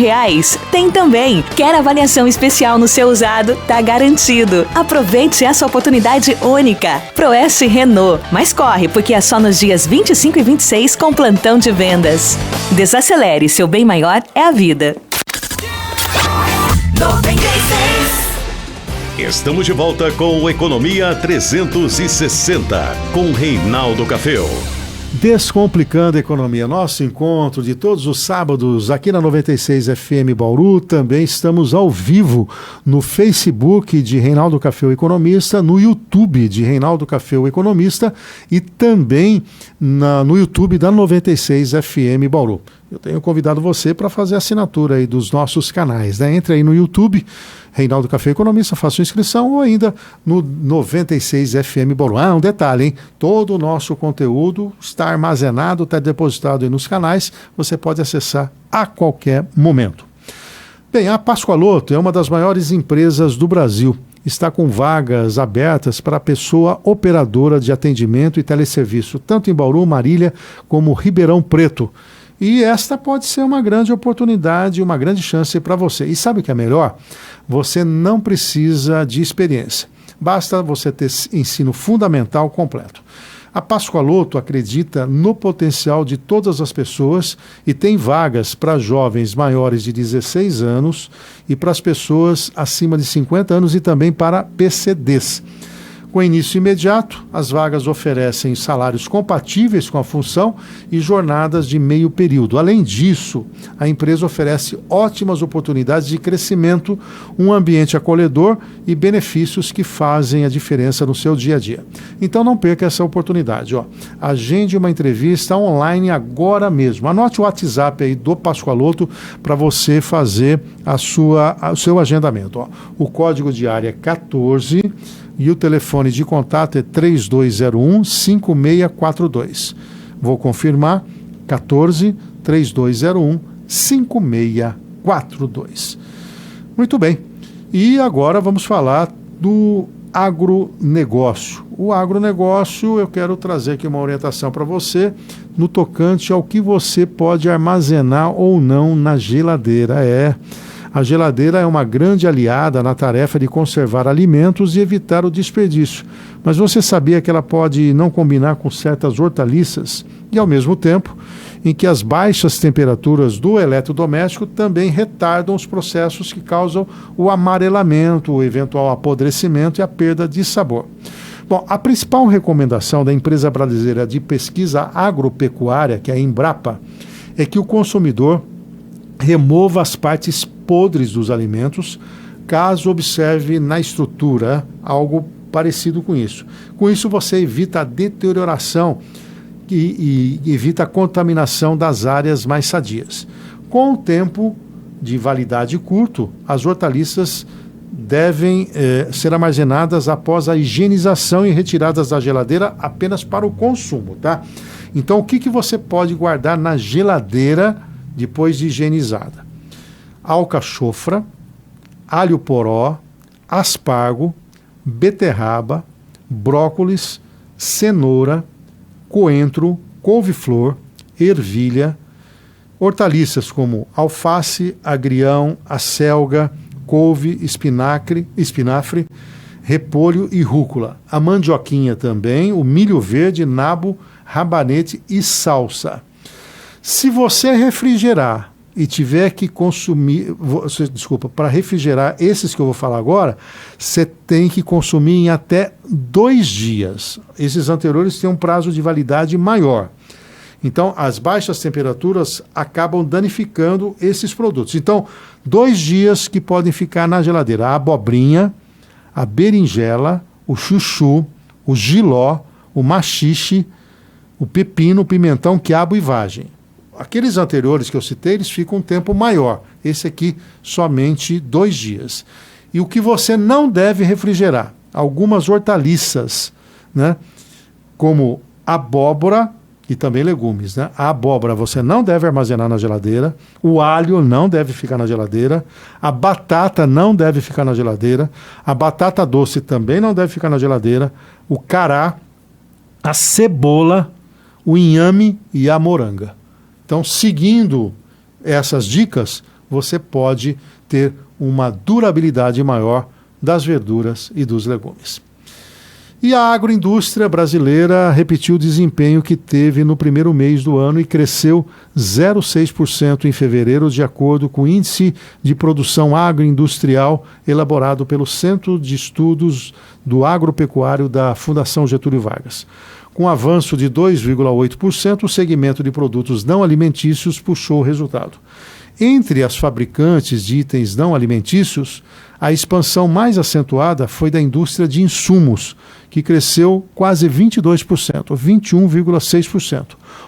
Tem também. Quer avaliação especial no seu usado? Tá garantido. Aproveite essa oportunidade única. Proeste Renault. Mas corre, porque é só nos dias 25 e 26 com plantão de vendas. Desacelere, seu bem maior é a vida. 96. Estamos de volta com o Economia 360, com Reinaldo Caféu. Descomplicando a Economia, nosso encontro de todos os sábados aqui na 96 FM Bauru. Também estamos ao vivo no Facebook de Reinaldo Caféu Economista, no YouTube de Reinaldo Caféu Economista e também no YouTube da 96 FM Bauru. Eu tenho convidado você para fazer a assinatura aí dos nossos canais, né? Entre aí no YouTube, Reinaldo Café Economista, faça sua inscrição ou ainda no 96 FM Bauru. Um detalhe, hein? Todo o nosso conteúdo está armazenado, está depositado aí nos canais, você pode acessar a qualquer momento. Bem, a Pascoaloto é uma das maiores empresas do Brasil. Está com vagas abertas para pessoa operadora de atendimento e teleserviço, tanto em Bauru, Marília, como Ribeirão Preto. E esta pode ser uma grande oportunidade, uma grande chance para você. E sabe o que é melhor? Você não precisa de experiência. Basta você ter ensino fundamental completo. A Pascoaloto acredita no potencial de todas as pessoas e tem vagas para jovens maiores de 16 anos e para as pessoas acima de 50 anos e também para PCDs. Com início imediato, as vagas oferecem salários compatíveis com a função e jornadas de meio período. Além disso, a empresa oferece ótimas oportunidades de crescimento, um ambiente acolhedor e benefícios que fazem a diferença no seu dia a dia. Então não perca essa oportunidade. Agende uma entrevista online agora mesmo. Anote o WhatsApp aí do Pascoaloto para você fazer o seu agendamento. O código de área é 14... e o telefone de contato é 3201-5642. Vou confirmar, 14-3201-5642. Muito bem. E agora vamos falar do agronegócio. O agronegócio, eu quero trazer aqui uma orientação para você no tocante ao que você pode armazenar ou não na geladeira. A geladeira é uma grande aliada na tarefa de conservar alimentos e evitar o desperdício. Mas você sabia que ela pode não combinar com certas hortaliças e, ao mesmo tempo, em que as baixas temperaturas do eletrodoméstico também retardam os processos que causam o amarelamento, o eventual apodrecimento e a perda de sabor. Bom, a principal recomendação da Empresa Brasileira de Pesquisa Agropecuária, que é a Embrapa, é que o consumidor remova as partes podres dos alimentos, caso observe na estrutura algo parecido com isso. Com isso, você evita a deterioração e evita a contaminação das áreas mais sadias. Com o tempo de validade curto, as hortaliças devem ser armazenadas após a higienização e retiradas da geladeira apenas para o consumo, tá? Então, o que você pode guardar na geladeira depois de higienizada? Alcachofra, alho poró, aspargo, beterraba, brócolis, cenoura, coentro, couve-flor, ervilha, hortaliças como alface, agrião, acelga, couve, espinafre, repolho e rúcula. A mandioquinha também, o milho verde, nabo, rabanete e salsa. Se você refrigerar e tiver que consumir, para refrigerar esses que eu vou falar agora, você tem que consumir em até 2 dias. Esses anteriores têm um prazo de validade maior. Então, as baixas temperaturas acabam danificando esses produtos. Então, 2 dias que podem ficar na geladeira: a abobrinha, a berinjela, o chuchu, o jiló, o maxixe, o pepino, o pimentão, quiabo e vagem. Aqueles anteriores que eu citei, eles ficam um tempo maior. Esse aqui, somente 2 dias. E o que você não deve refrigerar? Algumas hortaliças, né? Como abóbora e também legumes, né? A abóbora você não deve armazenar na geladeira, o alho não deve ficar na geladeira, a batata não deve ficar na geladeira, a batata doce também não deve ficar na geladeira, o cará, a cebola, o inhame e a moranga. Então, seguindo essas dicas, você pode ter uma durabilidade maior das verduras e dos legumes. E a agroindústria brasileira repetiu o desempenho que teve no primeiro mês do ano e cresceu 0,6% em fevereiro, de acordo com o Índice de Produção Agroindustrial elaborado pelo Centro de Estudos do Agropecuário da Fundação Getúlio Vargas. Com avanço de 2,8%, o segmento de produtos não alimentícios puxou o resultado. Entre as fabricantes de itens não alimentícios, a expansão mais acentuada foi da indústria de insumos, que cresceu quase 22%, 21,6%.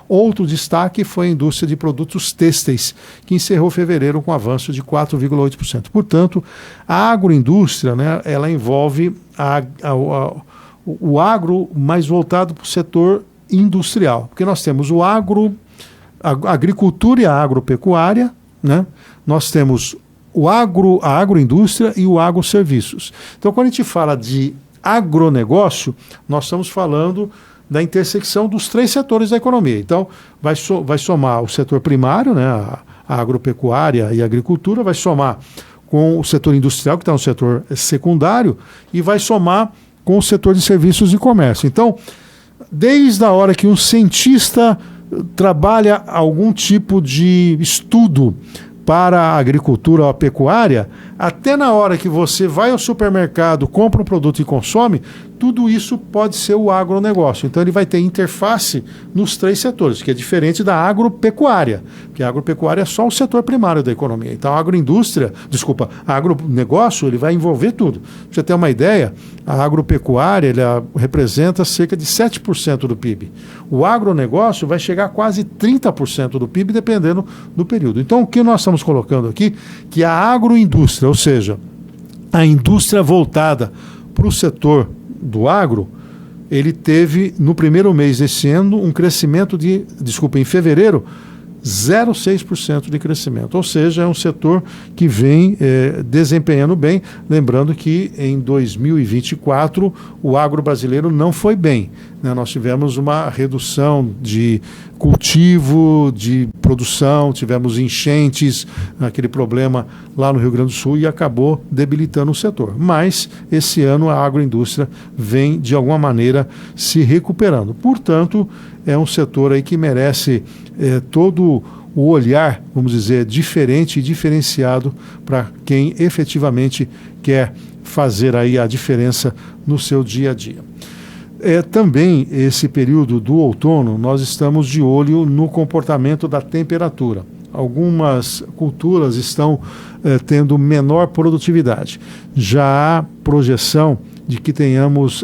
Outro destaque foi a indústria de produtos têxteis, que encerrou fevereiro com avanço de 4,8%. Portanto, a agroindústria, né, ela envolve o agro mais voltado para o setor industrial, porque nós temos a agricultura e a agropecuária, né? Nós temos a agroindústria e o agroserviços. Então, quando a gente fala de agronegócio, nós estamos falando da intersecção dos 3 setores da economia. Então, vai somar o setor primário, né? A agropecuária e a agricultura, vai somar com o setor industrial, que está no setor secundário, e vai somar com o setor de serviços e comércio. Então, desde a hora que um cientista trabalha algum tipo de estudo para a agricultura ou a pecuária, até na hora que você vai ao supermercado, compra um produto e consome, tudo isso pode ser o agronegócio. Então ele vai ter interface nos 3 setores, que é diferente da agropecuária, porque a agropecuária é só o setor primário da economia. Então a agronegócio, ele vai envolver tudo. Pra você ter uma ideia, a agropecuária ela representa cerca de 7% do PIB. O agronegócio vai chegar a quase 30% do PIB, dependendo do período. Então o que nós estamos colocando aqui, que a agroindústria, ou seja, a indústria voltada para o setor do agro, ele teve no primeiro mês desse ano um crescimento em fevereiro, 0,6% de crescimento, ou seja, é um setor que vem desempenhando bem, lembrando que em 2024 o agro brasileiro não foi bem, né? Nós tivemos uma redução de cultivo, de produção, tivemos enchentes, aquele problema lá no Rio Grande do Sul e acabou debilitando o setor. Mas esse ano a agroindústria vem de alguma maneira se recuperando. Portanto, é um setor aí que merece todo o olhar, vamos dizer, diferente e diferenciado para quem efetivamente quer fazer aí a diferença no seu dia a dia. Também esse período do outono, nós estamos de olho no comportamento da temperatura. Algumas culturas estão tendo menor produtividade. Já há projeção de que tenhamos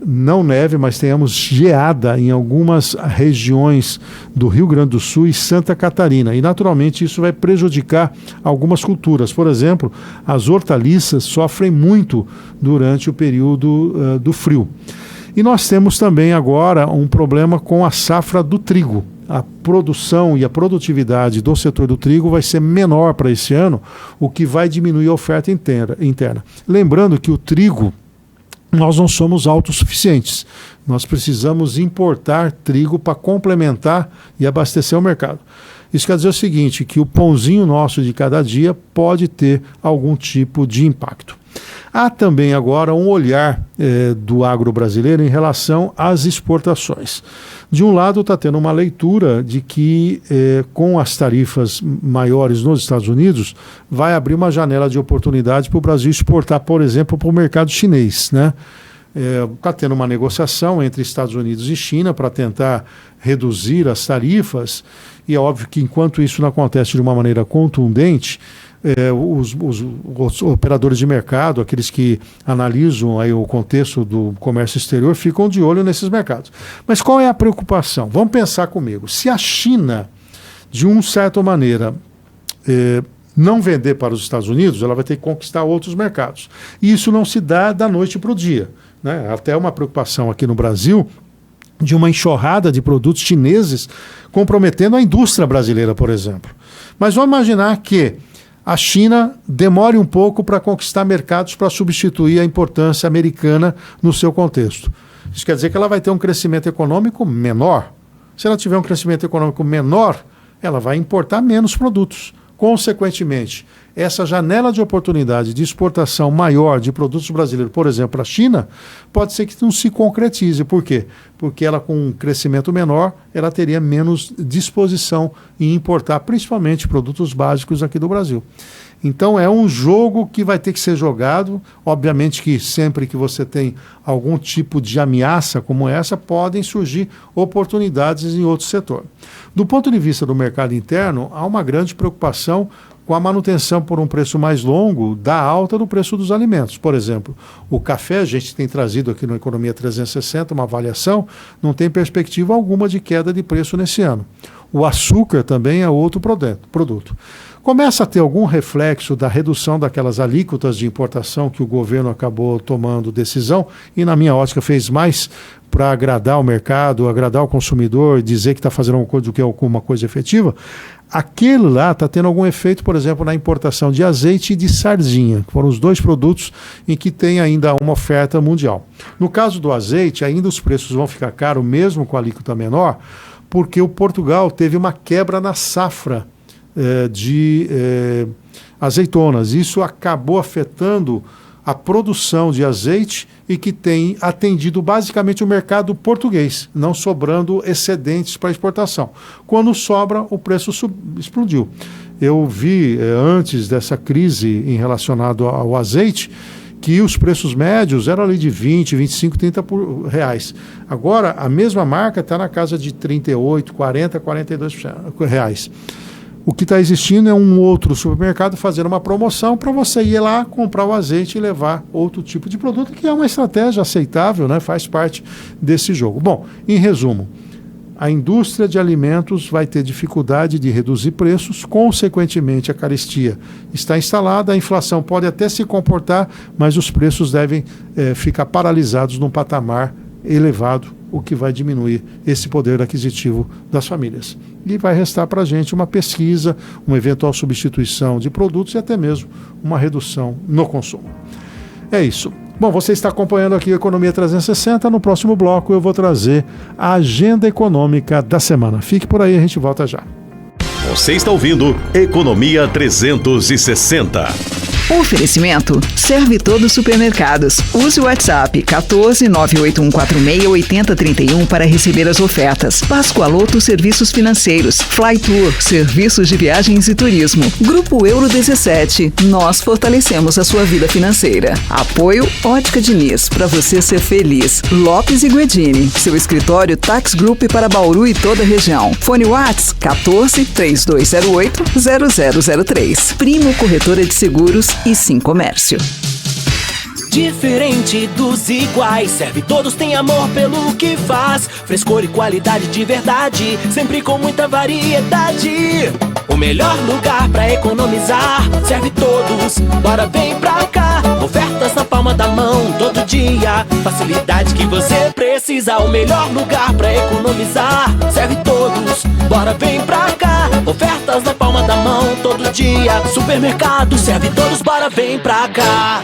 não neve, mas tenhamos geada em algumas regiões do Rio Grande do Sul e Santa Catarina. E, naturalmente, isso vai prejudicar algumas culturas. Por exemplo, as hortaliças sofrem muito durante o período do frio. E nós temos também agora um problema com a safra do trigo. A produção e a produtividade do setor do trigo vai ser menor para esse ano, o que vai diminuir a oferta interna. Lembrando que o trigo, nós não somos autossuficientes. Nós precisamos importar trigo para complementar e abastecer o mercado. Isso quer dizer o seguinte, que o pãozinho nosso de cada dia pode ter algum tipo de impacto. Há também agora um olhar do agro brasileiro em relação às exportações. De um lado, está tendo uma leitura de que, com as tarifas maiores nos Estados Unidos, vai abrir uma janela de oportunidade para o Brasil exportar, por exemplo, para o mercado chinês, né? Está tendo uma negociação entre Estados Unidos e China para tentar reduzir as tarifas, e é óbvio que enquanto isso não acontece de uma maneira contundente, os operadores de mercado, aqueles que analisam aí o contexto do comércio exterior, ficam de olho nesses mercados. Mas qual é a preocupação? Vamos pensar comigo. Se a China, de uma certa maneira, não vender para os Estados Unidos, ela vai ter que conquistar outros mercados. E isso não se dá da noite para o dia, né? Até uma preocupação aqui no Brasil de uma enxurrada de produtos chineses comprometendo a indústria brasileira, por exemplo. Mas vamos imaginar que a China demore um pouco para conquistar mercados para substituir a importância americana no seu contexto. Isso quer dizer que ela vai ter um crescimento econômico menor. Se ela tiver um crescimento econômico menor, ela vai importar menos produtos. Consequentemente, essa janela de oportunidade de exportação maior de produtos brasileiros, por exemplo, para a China, pode ser que não se concretize. Por quê? Porque ela, com um crescimento menor, ela teria menos disposição em importar, principalmente, produtos básicos aqui do Brasil. Então, é um jogo que vai ter que ser jogado. Obviamente que sempre que você tem algum tipo de ameaça como essa, podem surgir oportunidades em outro setor. Do ponto de vista do mercado interno, há uma grande preocupação com a manutenção por um preço mais longo da alta do preço dos alimentos. Por exemplo, o café, a gente tem trazido aqui no Economia 360 uma avaliação, não tem perspectiva alguma de queda de preço nesse ano. O açúcar também é outro produto. Começa a ter algum reflexo da redução daquelas alíquotas de importação que o governo acabou tomando decisão e, na minha ótica, fez mais para agradar o mercado, agradar o consumidor, dizer que está fazendo alguma coisa efetiva. Aquele lá está tendo algum efeito, por exemplo, na importação de azeite e de sardinha, que foram os dois produtos em que tem ainda uma oferta mundial. No caso do azeite, ainda os preços vão ficar caros, mesmo com a alíquota menor, porque o Portugal teve uma quebra na safra de azeitonas. Isso acabou afetando a produção de azeite e que tem atendido basicamente o mercado português, não sobrando excedentes para exportação. Quando sobra, o preço explodiu. Eu vi, antes dessa crise em relacionado ao azeite, que os preços médios eram ali de 20, 25, 30 reais. Agora, a mesma marca está na casa de 38, 40, 42 reais. O que está existindo é um outro supermercado fazendo uma promoção para você ir lá, comprar o azeite e levar outro tipo de produto, que é uma estratégia aceitável, né? Faz parte desse jogo. Bom, em resumo, a indústria de alimentos vai ter dificuldade de reduzir preços, consequentemente a carestia está instalada, a inflação pode até se comportar, mas os preços devem ficar paralisados num patamar elevado, o que vai diminuir esse poder aquisitivo das famílias. E vai restar para a gente uma pesquisa, uma eventual substituição de produtos e até mesmo uma redução no consumo. É isso. Bom, você está acompanhando aqui a Economia 360. No próximo bloco eu vou trazer a agenda econômica da semana. Fique por aí, a gente volta já. Você está ouvindo Economia 360. Oferecimento Serve Todos Supermercados. Use o WhatsApp 14 98146 8031 para receber as ofertas. Pascoaloto Serviços Financeiros. Flytour, serviços de viagens e turismo. Grupo Euro 17. Nós fortalecemos a sua vida financeira. Apoio Ótica Diniz, para você ser feliz. Lopes e Guedini, seu escritório Tax Group para Bauru e toda a região. Fone Whats 14 3208 0003. Primo Corretora de Seguros e Sim Comércio. Diferente dos iguais, Serve Todos tem amor pelo que faz. Frescor e qualidade de verdade, sempre com muita variedade. O melhor lugar pra economizar, Serve Todos, bora vem pra cá. Ofertas na palma da mão, todo dia, facilidade que você precisa. O melhor lugar pra economizar, Serve Todos, bora vem pra cá. Ofertas na palma da mão, todo dia, supermercado, Serve Todos, bora vem pra cá.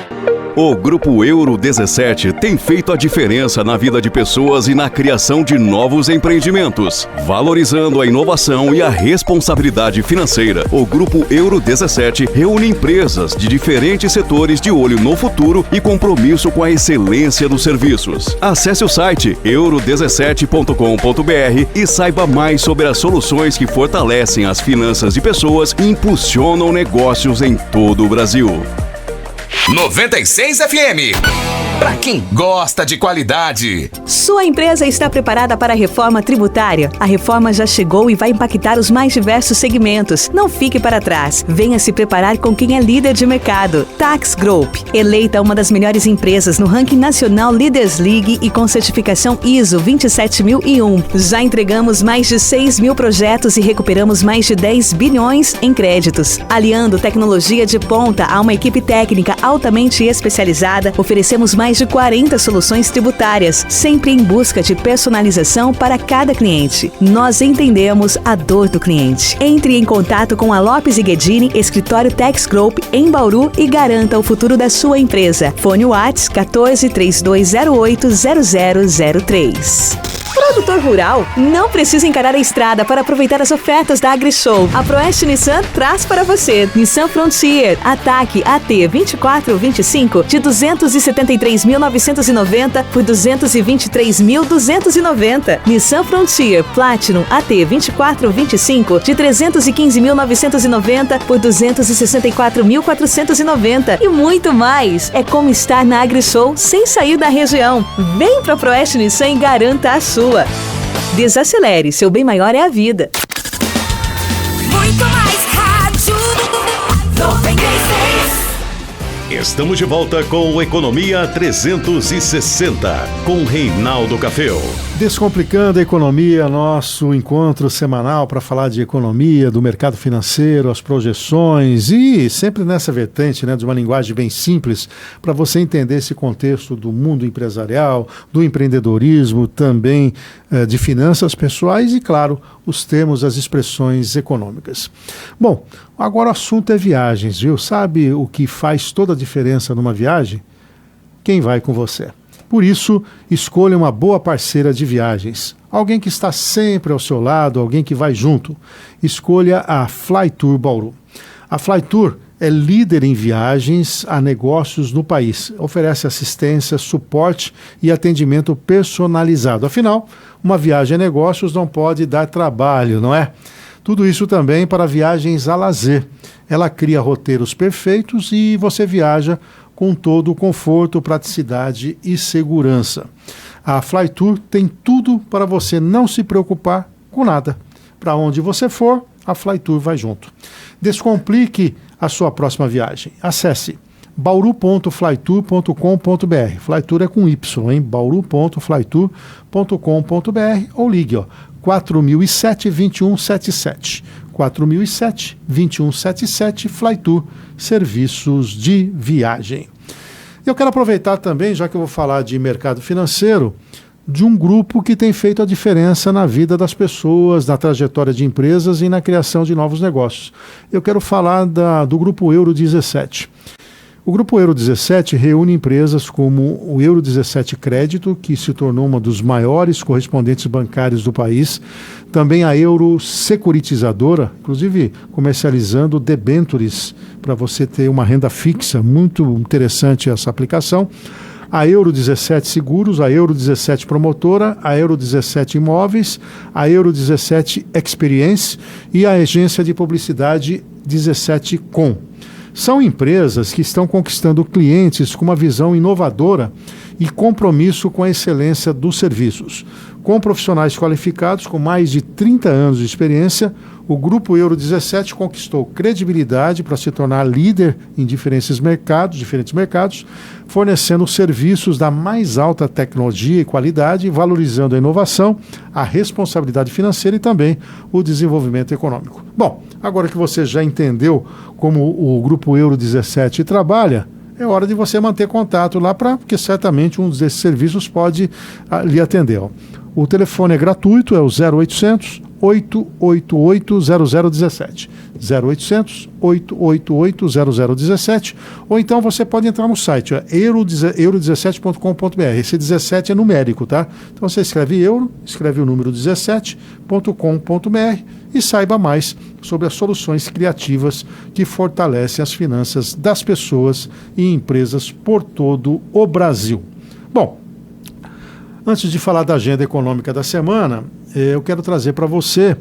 O Grupo Euro 17 tem feito a diferença na vida de pessoas e na criação de novos empreendimentos, valorizando a inovação e a responsabilidade financeira. O Grupo Euro 17 reúne empresas de diferentes setores de olho no futuro e compromisso com a excelência dos serviços. Acesse o site euro17.com.br e saiba mais sobre as soluções que fortalecem as finanças de pessoas e impulsionam negócios em todo o Brasil. 96 FM. Para quem gosta de qualidade. Sua empresa está preparada para a reforma tributária? A reforma já chegou e vai impactar os mais diversos segmentos. Não fique para trás. Venha se preparar com quem é líder de mercado. Tax Group, eleita uma das melhores empresas no ranking nacional Leaders League e com certificação ISO 27001. Já entregamos mais de 6 mil projetos e recuperamos mais de 10 bilhões em créditos. Aliando tecnologia de ponta a uma equipe técnica altamente especializada, oferecemos mais de 40 soluções tributárias, sempre em busca de personalização para cada cliente. Nós entendemos a dor do cliente. Entre em contato com a Lopes e Guedini, escritório Tax Group em Bauru e garanta o futuro da sua empresa. Fone Whats 14 3208 0003. Produtor rural não precisa encarar a estrada para aproveitar as ofertas da AgriShow. A Proeste Nissan traz para você Nissan Frontier, Ataque AT 2425 de 273.990 por 223.290. Nissan Frontier Platinum AT 2425 de 315.990 por 264.490 e muito mais. É como estar na AgriShow sem sair da região. Vem para a Proeste Nissan e garanta a sua. Desacelere, seu bem maior é a vida. Muito mais rádio 96. Estamos de volta com Economia 360, com Reinaldo Cafeu. Descomplicando a economia, nosso encontro semanal para falar de economia, do mercado financeiro, as projeções e sempre nessa vertente, né, de uma linguagem bem simples para você entender esse contexto do mundo empresarial, do empreendedorismo, também de finanças pessoais e, claro, os termos, as expressões econômicas. Bom, agora o assunto é viagens, viu? Sabe o que faz toda a diferença numa viagem? Quem vai com você. Por isso, escolha uma boa parceira de viagens. Alguém que está sempre ao seu lado, alguém que vai junto. Escolha a Flytour Bauru. A Flytour é líder em viagens a negócios no país. Oferece assistência, suporte e atendimento personalizado. Afinal, uma viagem a negócios não pode dar trabalho, não é? Tudo isso também para viagens a lazer. Ela cria roteiros perfeitos e você viaja com todo o conforto, praticidade e segurança. A Flytour tem tudo para você não se preocupar com nada. Para onde você for, a Flytour vai junto. Descomplique a sua próxima viagem. Acesse bauru.flytour.com.br. Flytour é com Y, hein? bauru.flytour.com.br ou ligue, 4007-2177. 4007-2177, Flytour, serviços de viagem. Eu quero aproveitar também, já que eu vou falar de mercado financeiro, de um grupo que tem feito a diferença na vida das pessoas, na trajetória de empresas e na criação de novos negócios. Eu quero falar do Grupo Euro 17. O Grupo Euro 17 reúne empresas como o Euro 17 Crédito, que se tornou uma dos maiores correspondentes bancários do país, também a Euro Securitizadora, inclusive comercializando debêntures para você ter uma renda fixa, muito interessante essa aplicação. A Euro 17 Seguros, a Euro 17 Promotora, a Euro 17 Imóveis, a Euro 17 Experience e a agência de publicidade 17 Com. São empresas que estão conquistando clientes com uma visão inovadora e compromisso com a excelência dos serviços. Com profissionais qualificados com mais de 30 anos de experiência, o Grupo Euro 17 conquistou credibilidade para se tornar líder em diferentes mercados, fornecendo serviços da mais alta tecnologia e qualidade, valorizando a inovação, a responsabilidade financeira e também o desenvolvimento econômico. Bom, agora que você já entendeu como o Grupo Euro 17 trabalha, é hora de você manter contato lá, porque certamente um desses serviços pode lhe atender. O telefone é gratuito, é o 0800 888 0017. 0800 888 0017. Ou então você pode entrar no site, euro17.com.br. Esse 17 é numérico, tá? Então você escreve euro, escreve o número 17.com.br e saiba mais sobre as soluções criativas que fortalecem as finanças das pessoas e empresas por todo o Brasil. Bom, antes de falar da agenda econômica da semana, eu quero trazer para você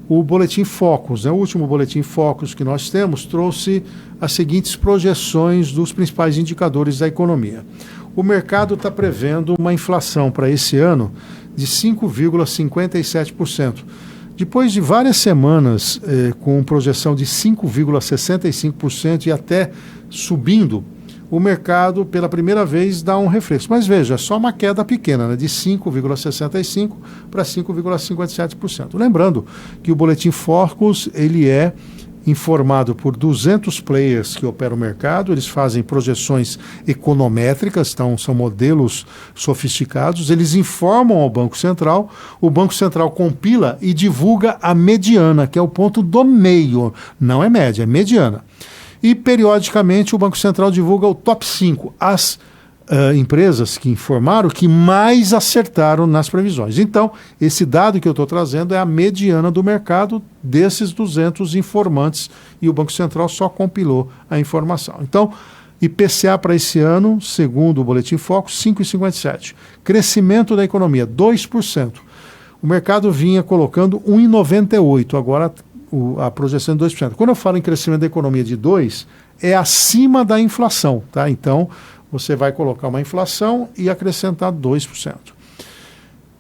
o Boletim Focus. O último Boletim Focus que nós temos trouxe as seguintes projeções dos principais indicadores da economia. O mercado está prevendo uma inflação para esse ano de 5,57%. Depois de várias semanas com projeção de 5,65% e até subindo, o mercado, pela primeira vez, dá um reflexo. Mas veja, é só uma queda pequena, né, de 5,65% para 5,57%. Lembrando que o Boletim Focus, ele é informado por 200 players que operam o mercado, eles fazem projeções econométricas, então são modelos sofisticados, eles informam ao Banco Central, o Banco Central compila e divulga a mediana, que é o ponto do meio, não é média, é mediana. E, periodicamente, o Banco Central divulga o top 5, as empresas que informaram que mais acertaram nas previsões. Então, esse dado que eu estou trazendo é a mediana do mercado desses 200 informantes e o Banco Central só compilou a informação. Então, IPCA para esse ano, segundo o Boletim Focus, 5,57. Crescimento da economia, 2%. O mercado vinha colocando 1,98, agora a projeção de 2%. Quando eu falo em crescimento da economia de 2%, é acima da inflação, tá? Então, você vai colocar uma inflação e acrescentar 2%.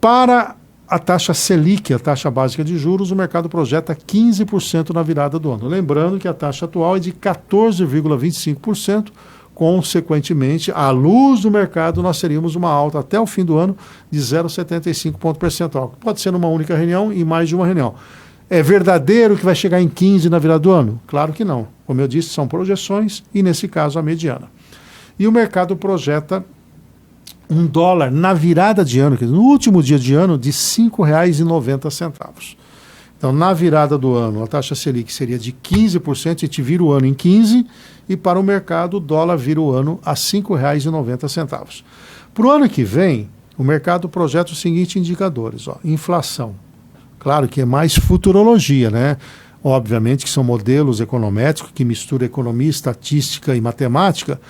Para a taxa Selic, a taxa básica de juros, o mercado projeta 15% na virada do ano. Lembrando que a taxa atual é de 14,25%, consequentemente, à luz do mercado, nós teríamos uma alta até o fim do ano de 0,75 ponto percentual. Pode ser numa única reunião e mais de uma reunião. É verdadeiro que vai chegar em 15 na virada do ano? Claro que não. Como eu disse, são projeções e, nesse caso, a mediana. E o mercado projeta $1 na virada de ano, no último dia de ano, de R$ 5,90. Então, na virada do ano, a taxa Selic seria de 15%, a gente vira o ano em 15%, e para o mercado, o dólar vira o ano a R$ 5,90. Para o ano que vem, o mercado projeta os seguintes indicadores. Inflação. Claro que é mais futurologia, né? Obviamente que são modelos econométricos que misturam economia, estatística e matemática,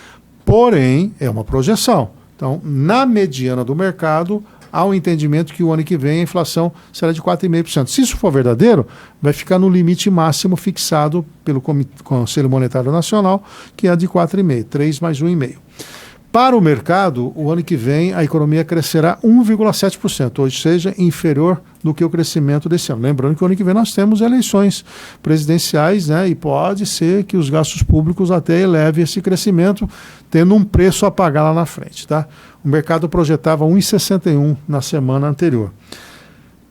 porém é uma projeção. Então, na mediana do mercado, há um entendimento que o ano que vem a inflação será de 4,5%. Se isso for verdadeiro, vai ficar no limite máximo fixado pelo Conselho Monetário Nacional, que é de 4,5%, 3 mais 1,5%. Para o mercado, o ano que vem a economia crescerá 1,7%, ou seja, inferior do que o crescimento desse ano. Lembrando que o ano que vem nós temos eleições presidenciais, né, e pode ser que os gastos públicos até elevem esse crescimento, tendo um preço a pagar lá na frente. Tá? O mercado projetava 1,61% na semana anterior.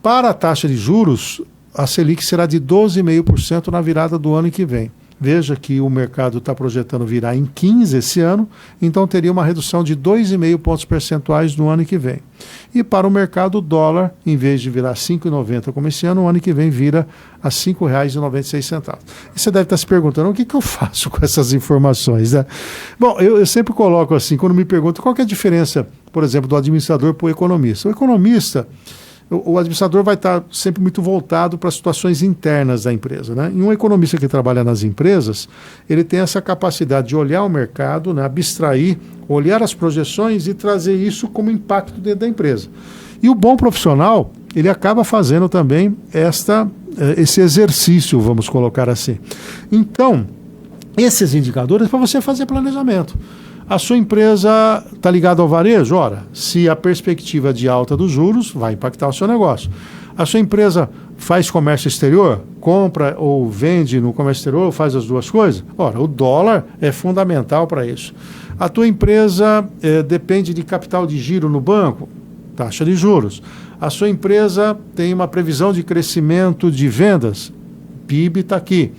Para a taxa de juros, a Selic será de 12,5% na virada do ano que vem. Veja que o mercado está projetando virar em 15 esse ano, então teria uma redução de 2,5 pontos percentuais no ano que vem. E para o mercado, o dólar, em vez de virar 5,90 como esse ano, o ano que vem vira a R$ 5,96. E você deve estar se perguntando, o que eu faço com essas informações, né? Bom, eu sempre coloco assim, quando me perguntam qual que é a diferença, por exemplo, do administrador para o economista. O economista... O administrador vai estar sempre muito voltado para as situações internas da empresa, né? E um economista que trabalha nas empresas, ele tem essa capacidade de olhar o mercado, né, abstrair, olhar as projeções e trazer isso como impacto dentro da empresa. E o bom profissional, ele acaba fazendo também esse exercício, vamos colocar assim. Então, esses indicadores para você fazer planejamento. A sua empresa está ligada ao varejo? Ora, se a perspectiva de alta dos juros vai impactar o seu negócio. A sua empresa faz comércio exterior? Compra ou vende no comércio exterior? Ou faz as duas coisas? Ora, o dólar é fundamental para isso. A tua empresa depende de capital de giro no banco? Taxa de juros. A sua empresa tem uma previsão de crescimento de vendas? PIB está aqui.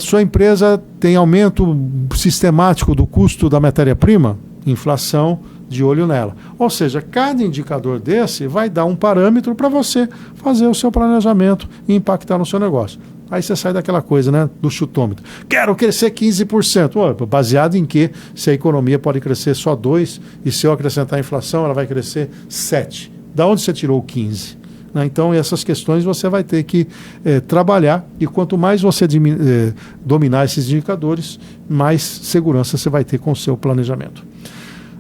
Sua empresa tem aumento sistemático do custo da matéria-prima? Inflação, de olho nela. Ou seja, cada indicador desse vai dar um parâmetro para você fazer o seu planejamento e impactar no seu negócio. Aí você sai daquela coisa, né, do chutômetro. Quero crescer 15%. Baseado em que? Se a economia pode crescer só 2% e se eu acrescentar a inflação, ela vai crescer 7%. Da onde você tirou o 15%? Então, essas questões você vai ter que trabalhar e quanto mais você dominar esses indicadores, mais segurança você vai ter com o seu planejamento.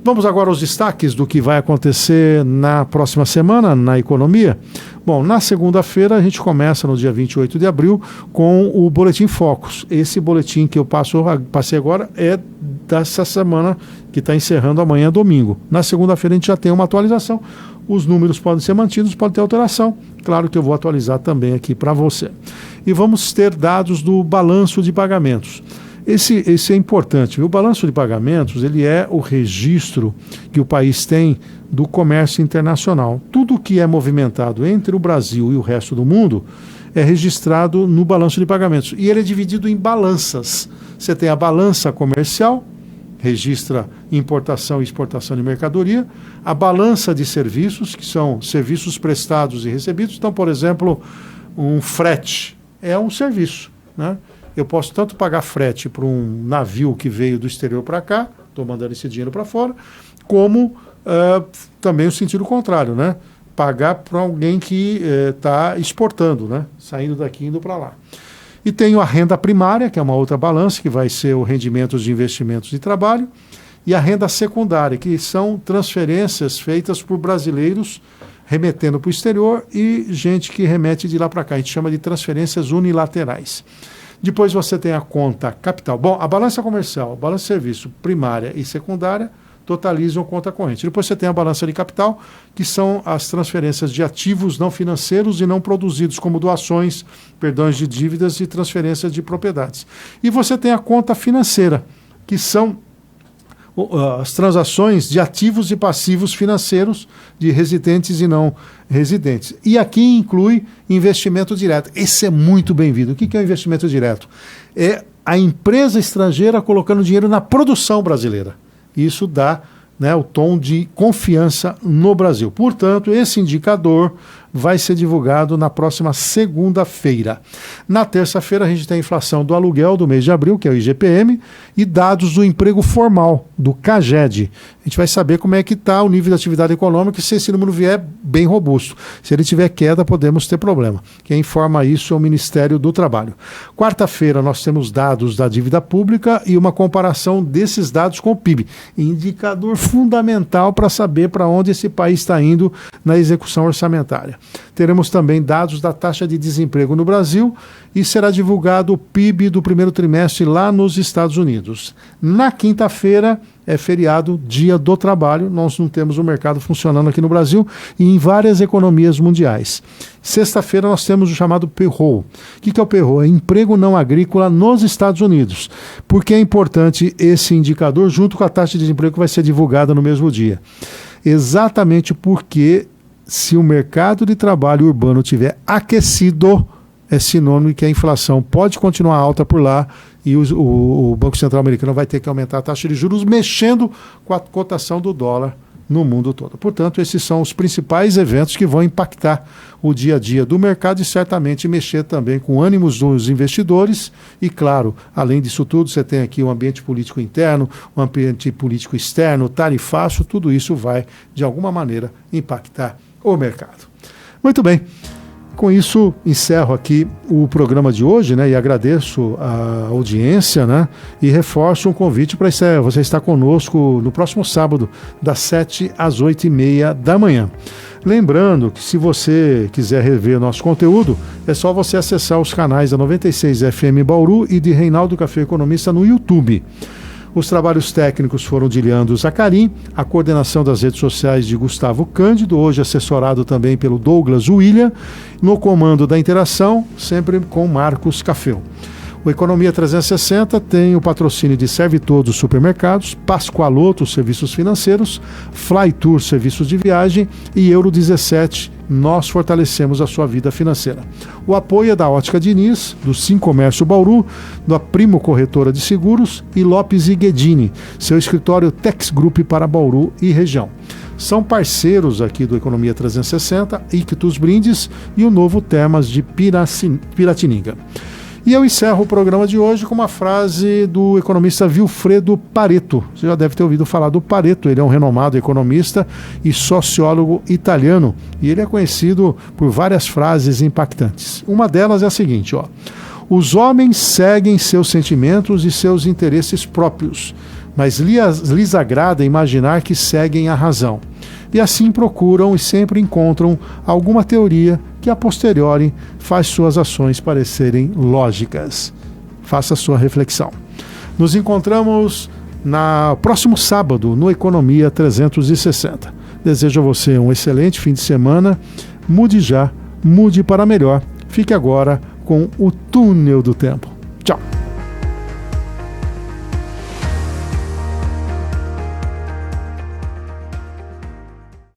Vamos agora aos destaques do que vai acontecer na próxima semana na economia. Bom, na segunda-feira a gente começa no dia 28 de abril com o Boletim Focus. Esse boletim que eu passei agora é dessa semana que está encerrando amanhã, domingo. Na segunda-feira a gente já tem uma atualização. Os números podem ser mantidos, pode ter alteração. Claro que eu vou atualizar também aqui para você. E vamos ter dados do balanço de pagamentos. Esse é importante. O balanço de pagamentos, ele é o registro que o país tem do comércio internacional. Tudo que é movimentado entre o Brasil e o resto do mundo é registrado no balanço de pagamentos. E ele é dividido em balanças. Você tem a balança comercial, registra importação e exportação de mercadoria, a balança de serviços, que são serviços prestados e recebidos. Então, por exemplo, um frete é um serviço, né? Eu posso tanto pagar frete para um navio que veio do exterior para cá, estou mandando esse dinheiro para fora, como também o sentido contrário, né? Pagar para alguém que está exportando, né? Saindo daqui e indo para lá. E tenho a renda primária, que é uma outra balança, que vai ser o rendimento de investimentos de trabalho, e a renda secundária, que são transferências feitas por brasileiros remetendo para o exterior e gente que remete de lá para cá. A gente chama de transferências unilaterais. Depois você tem a conta capital. Bom, a balança comercial, balança de serviço primária e secundária totalizam conta corrente. Depois você tem a balança de capital, que são as transferências de ativos não financeiros e não produzidos, como doações, perdões de dívidas e transferências de propriedades. E você tem a conta financeira, que são as transações de ativos e passivos financeiros de residentes e não residentes. E aqui inclui investimento direto. Esse é muito bem-vindo. O que é o investimento direto? É a empresa estrangeira colocando dinheiro na produção brasileira. Isso dá, né, o tom de confiança no Brasil. Portanto, esse indicador vai ser divulgado na próxima segunda-feira. Na terça-feira, a gente tem a inflação do aluguel do mês de abril, que é o IGPM, e dados do emprego formal, do CAGED. A gente vai saber como é que está o nível de atividade econômica e se esse número vier bem robusto. Se ele tiver queda, podemos ter problema. Quem informa isso é o Ministério do Trabalho. Quarta-feira, nós temos dados da dívida pública e uma comparação desses dados com o PIB. Indicador fundamental para saber para onde esse país está indo na execução orçamentária. Teremos também dados da taxa de desemprego no Brasil e será divulgado o PIB do primeiro trimestre lá nos Estados Unidos. Na quinta-feira é feriado, Dia do Trabalho. Nós não temos o mercado funcionando aqui no Brasil e em várias economias mundiais. Sexta-feira nós temos o chamado payroll. O que é o payroll? É emprego não agrícola nos Estados Unidos. Por que é importante esse indicador junto com a taxa de desemprego que vai ser divulgada no mesmo dia? Exatamente porque se o mercado de trabalho urbano tiver aquecido, é sinônimo de que a inflação pode continuar alta por lá e o Banco Central americano vai ter que aumentar a taxa de juros, mexendo com a cotação do dólar no mundo todo. Portanto, esses são os principais eventos que vão impactar o dia a dia do mercado e certamente mexer também com o ânimo dos investidores. E, claro, além disso tudo, você tem aqui o ambiente político interno, o ambiente político externo, tarifaço, tudo isso vai, de alguma maneira, impactar o mercado. Muito bem. Com isso, encerro aqui o programa de hoje, né, e agradeço a audiência, né, e reforço um convite para você estar conosco no próximo sábado, das 7 às 8h30 da manhã. Lembrando que se você quiser rever nosso conteúdo, é só você acessar os canais da 96 FM Bauru e de Reinaldo Café Economista no YouTube. Os trabalhos técnicos foram de Leandro Zacarim, a coordenação das redes sociais de Gustavo Cândido, hoje assessorado também pelo Douglas William, no comando da interação, sempre com Marcos Cafeu. O Economia 360 tem o patrocínio de Servitodos Supermercados, Pascoaloto Serviços Financeiros, Flytour Serviços de Viagem e Euro 17. Nós fortalecemos a sua vida financeira. O apoio é da Ótica Diniz, do Sim Comércio Bauru, da Primo Corretora de Seguros e Lopes e Guedini, seu escritório Tex Group para Bauru e região. São parceiros aqui do Economia 360, Ictus Brindes e o novo Termas de Piratininga. E eu encerro o programa de hoje com uma frase do economista Vilfredo Pareto. Você já deve ter ouvido falar do Pareto, ele é um renomado economista e sociólogo italiano, e ele é conhecido por várias frases impactantes. Uma delas é a seguinte, ó: os homens seguem seus sentimentos e seus interesses próprios, mas lhes agrada imaginar que seguem a razão. E assim procuram e sempre encontram alguma teoria que a posteriori faz suas ações parecerem lógicas. Faça a sua reflexão. Nos encontramos no próximo sábado no Economia 360. Desejo a você um excelente fim de semana. Mude já, mude para melhor. Fique agora com o Túnel do Tempo. Tchau.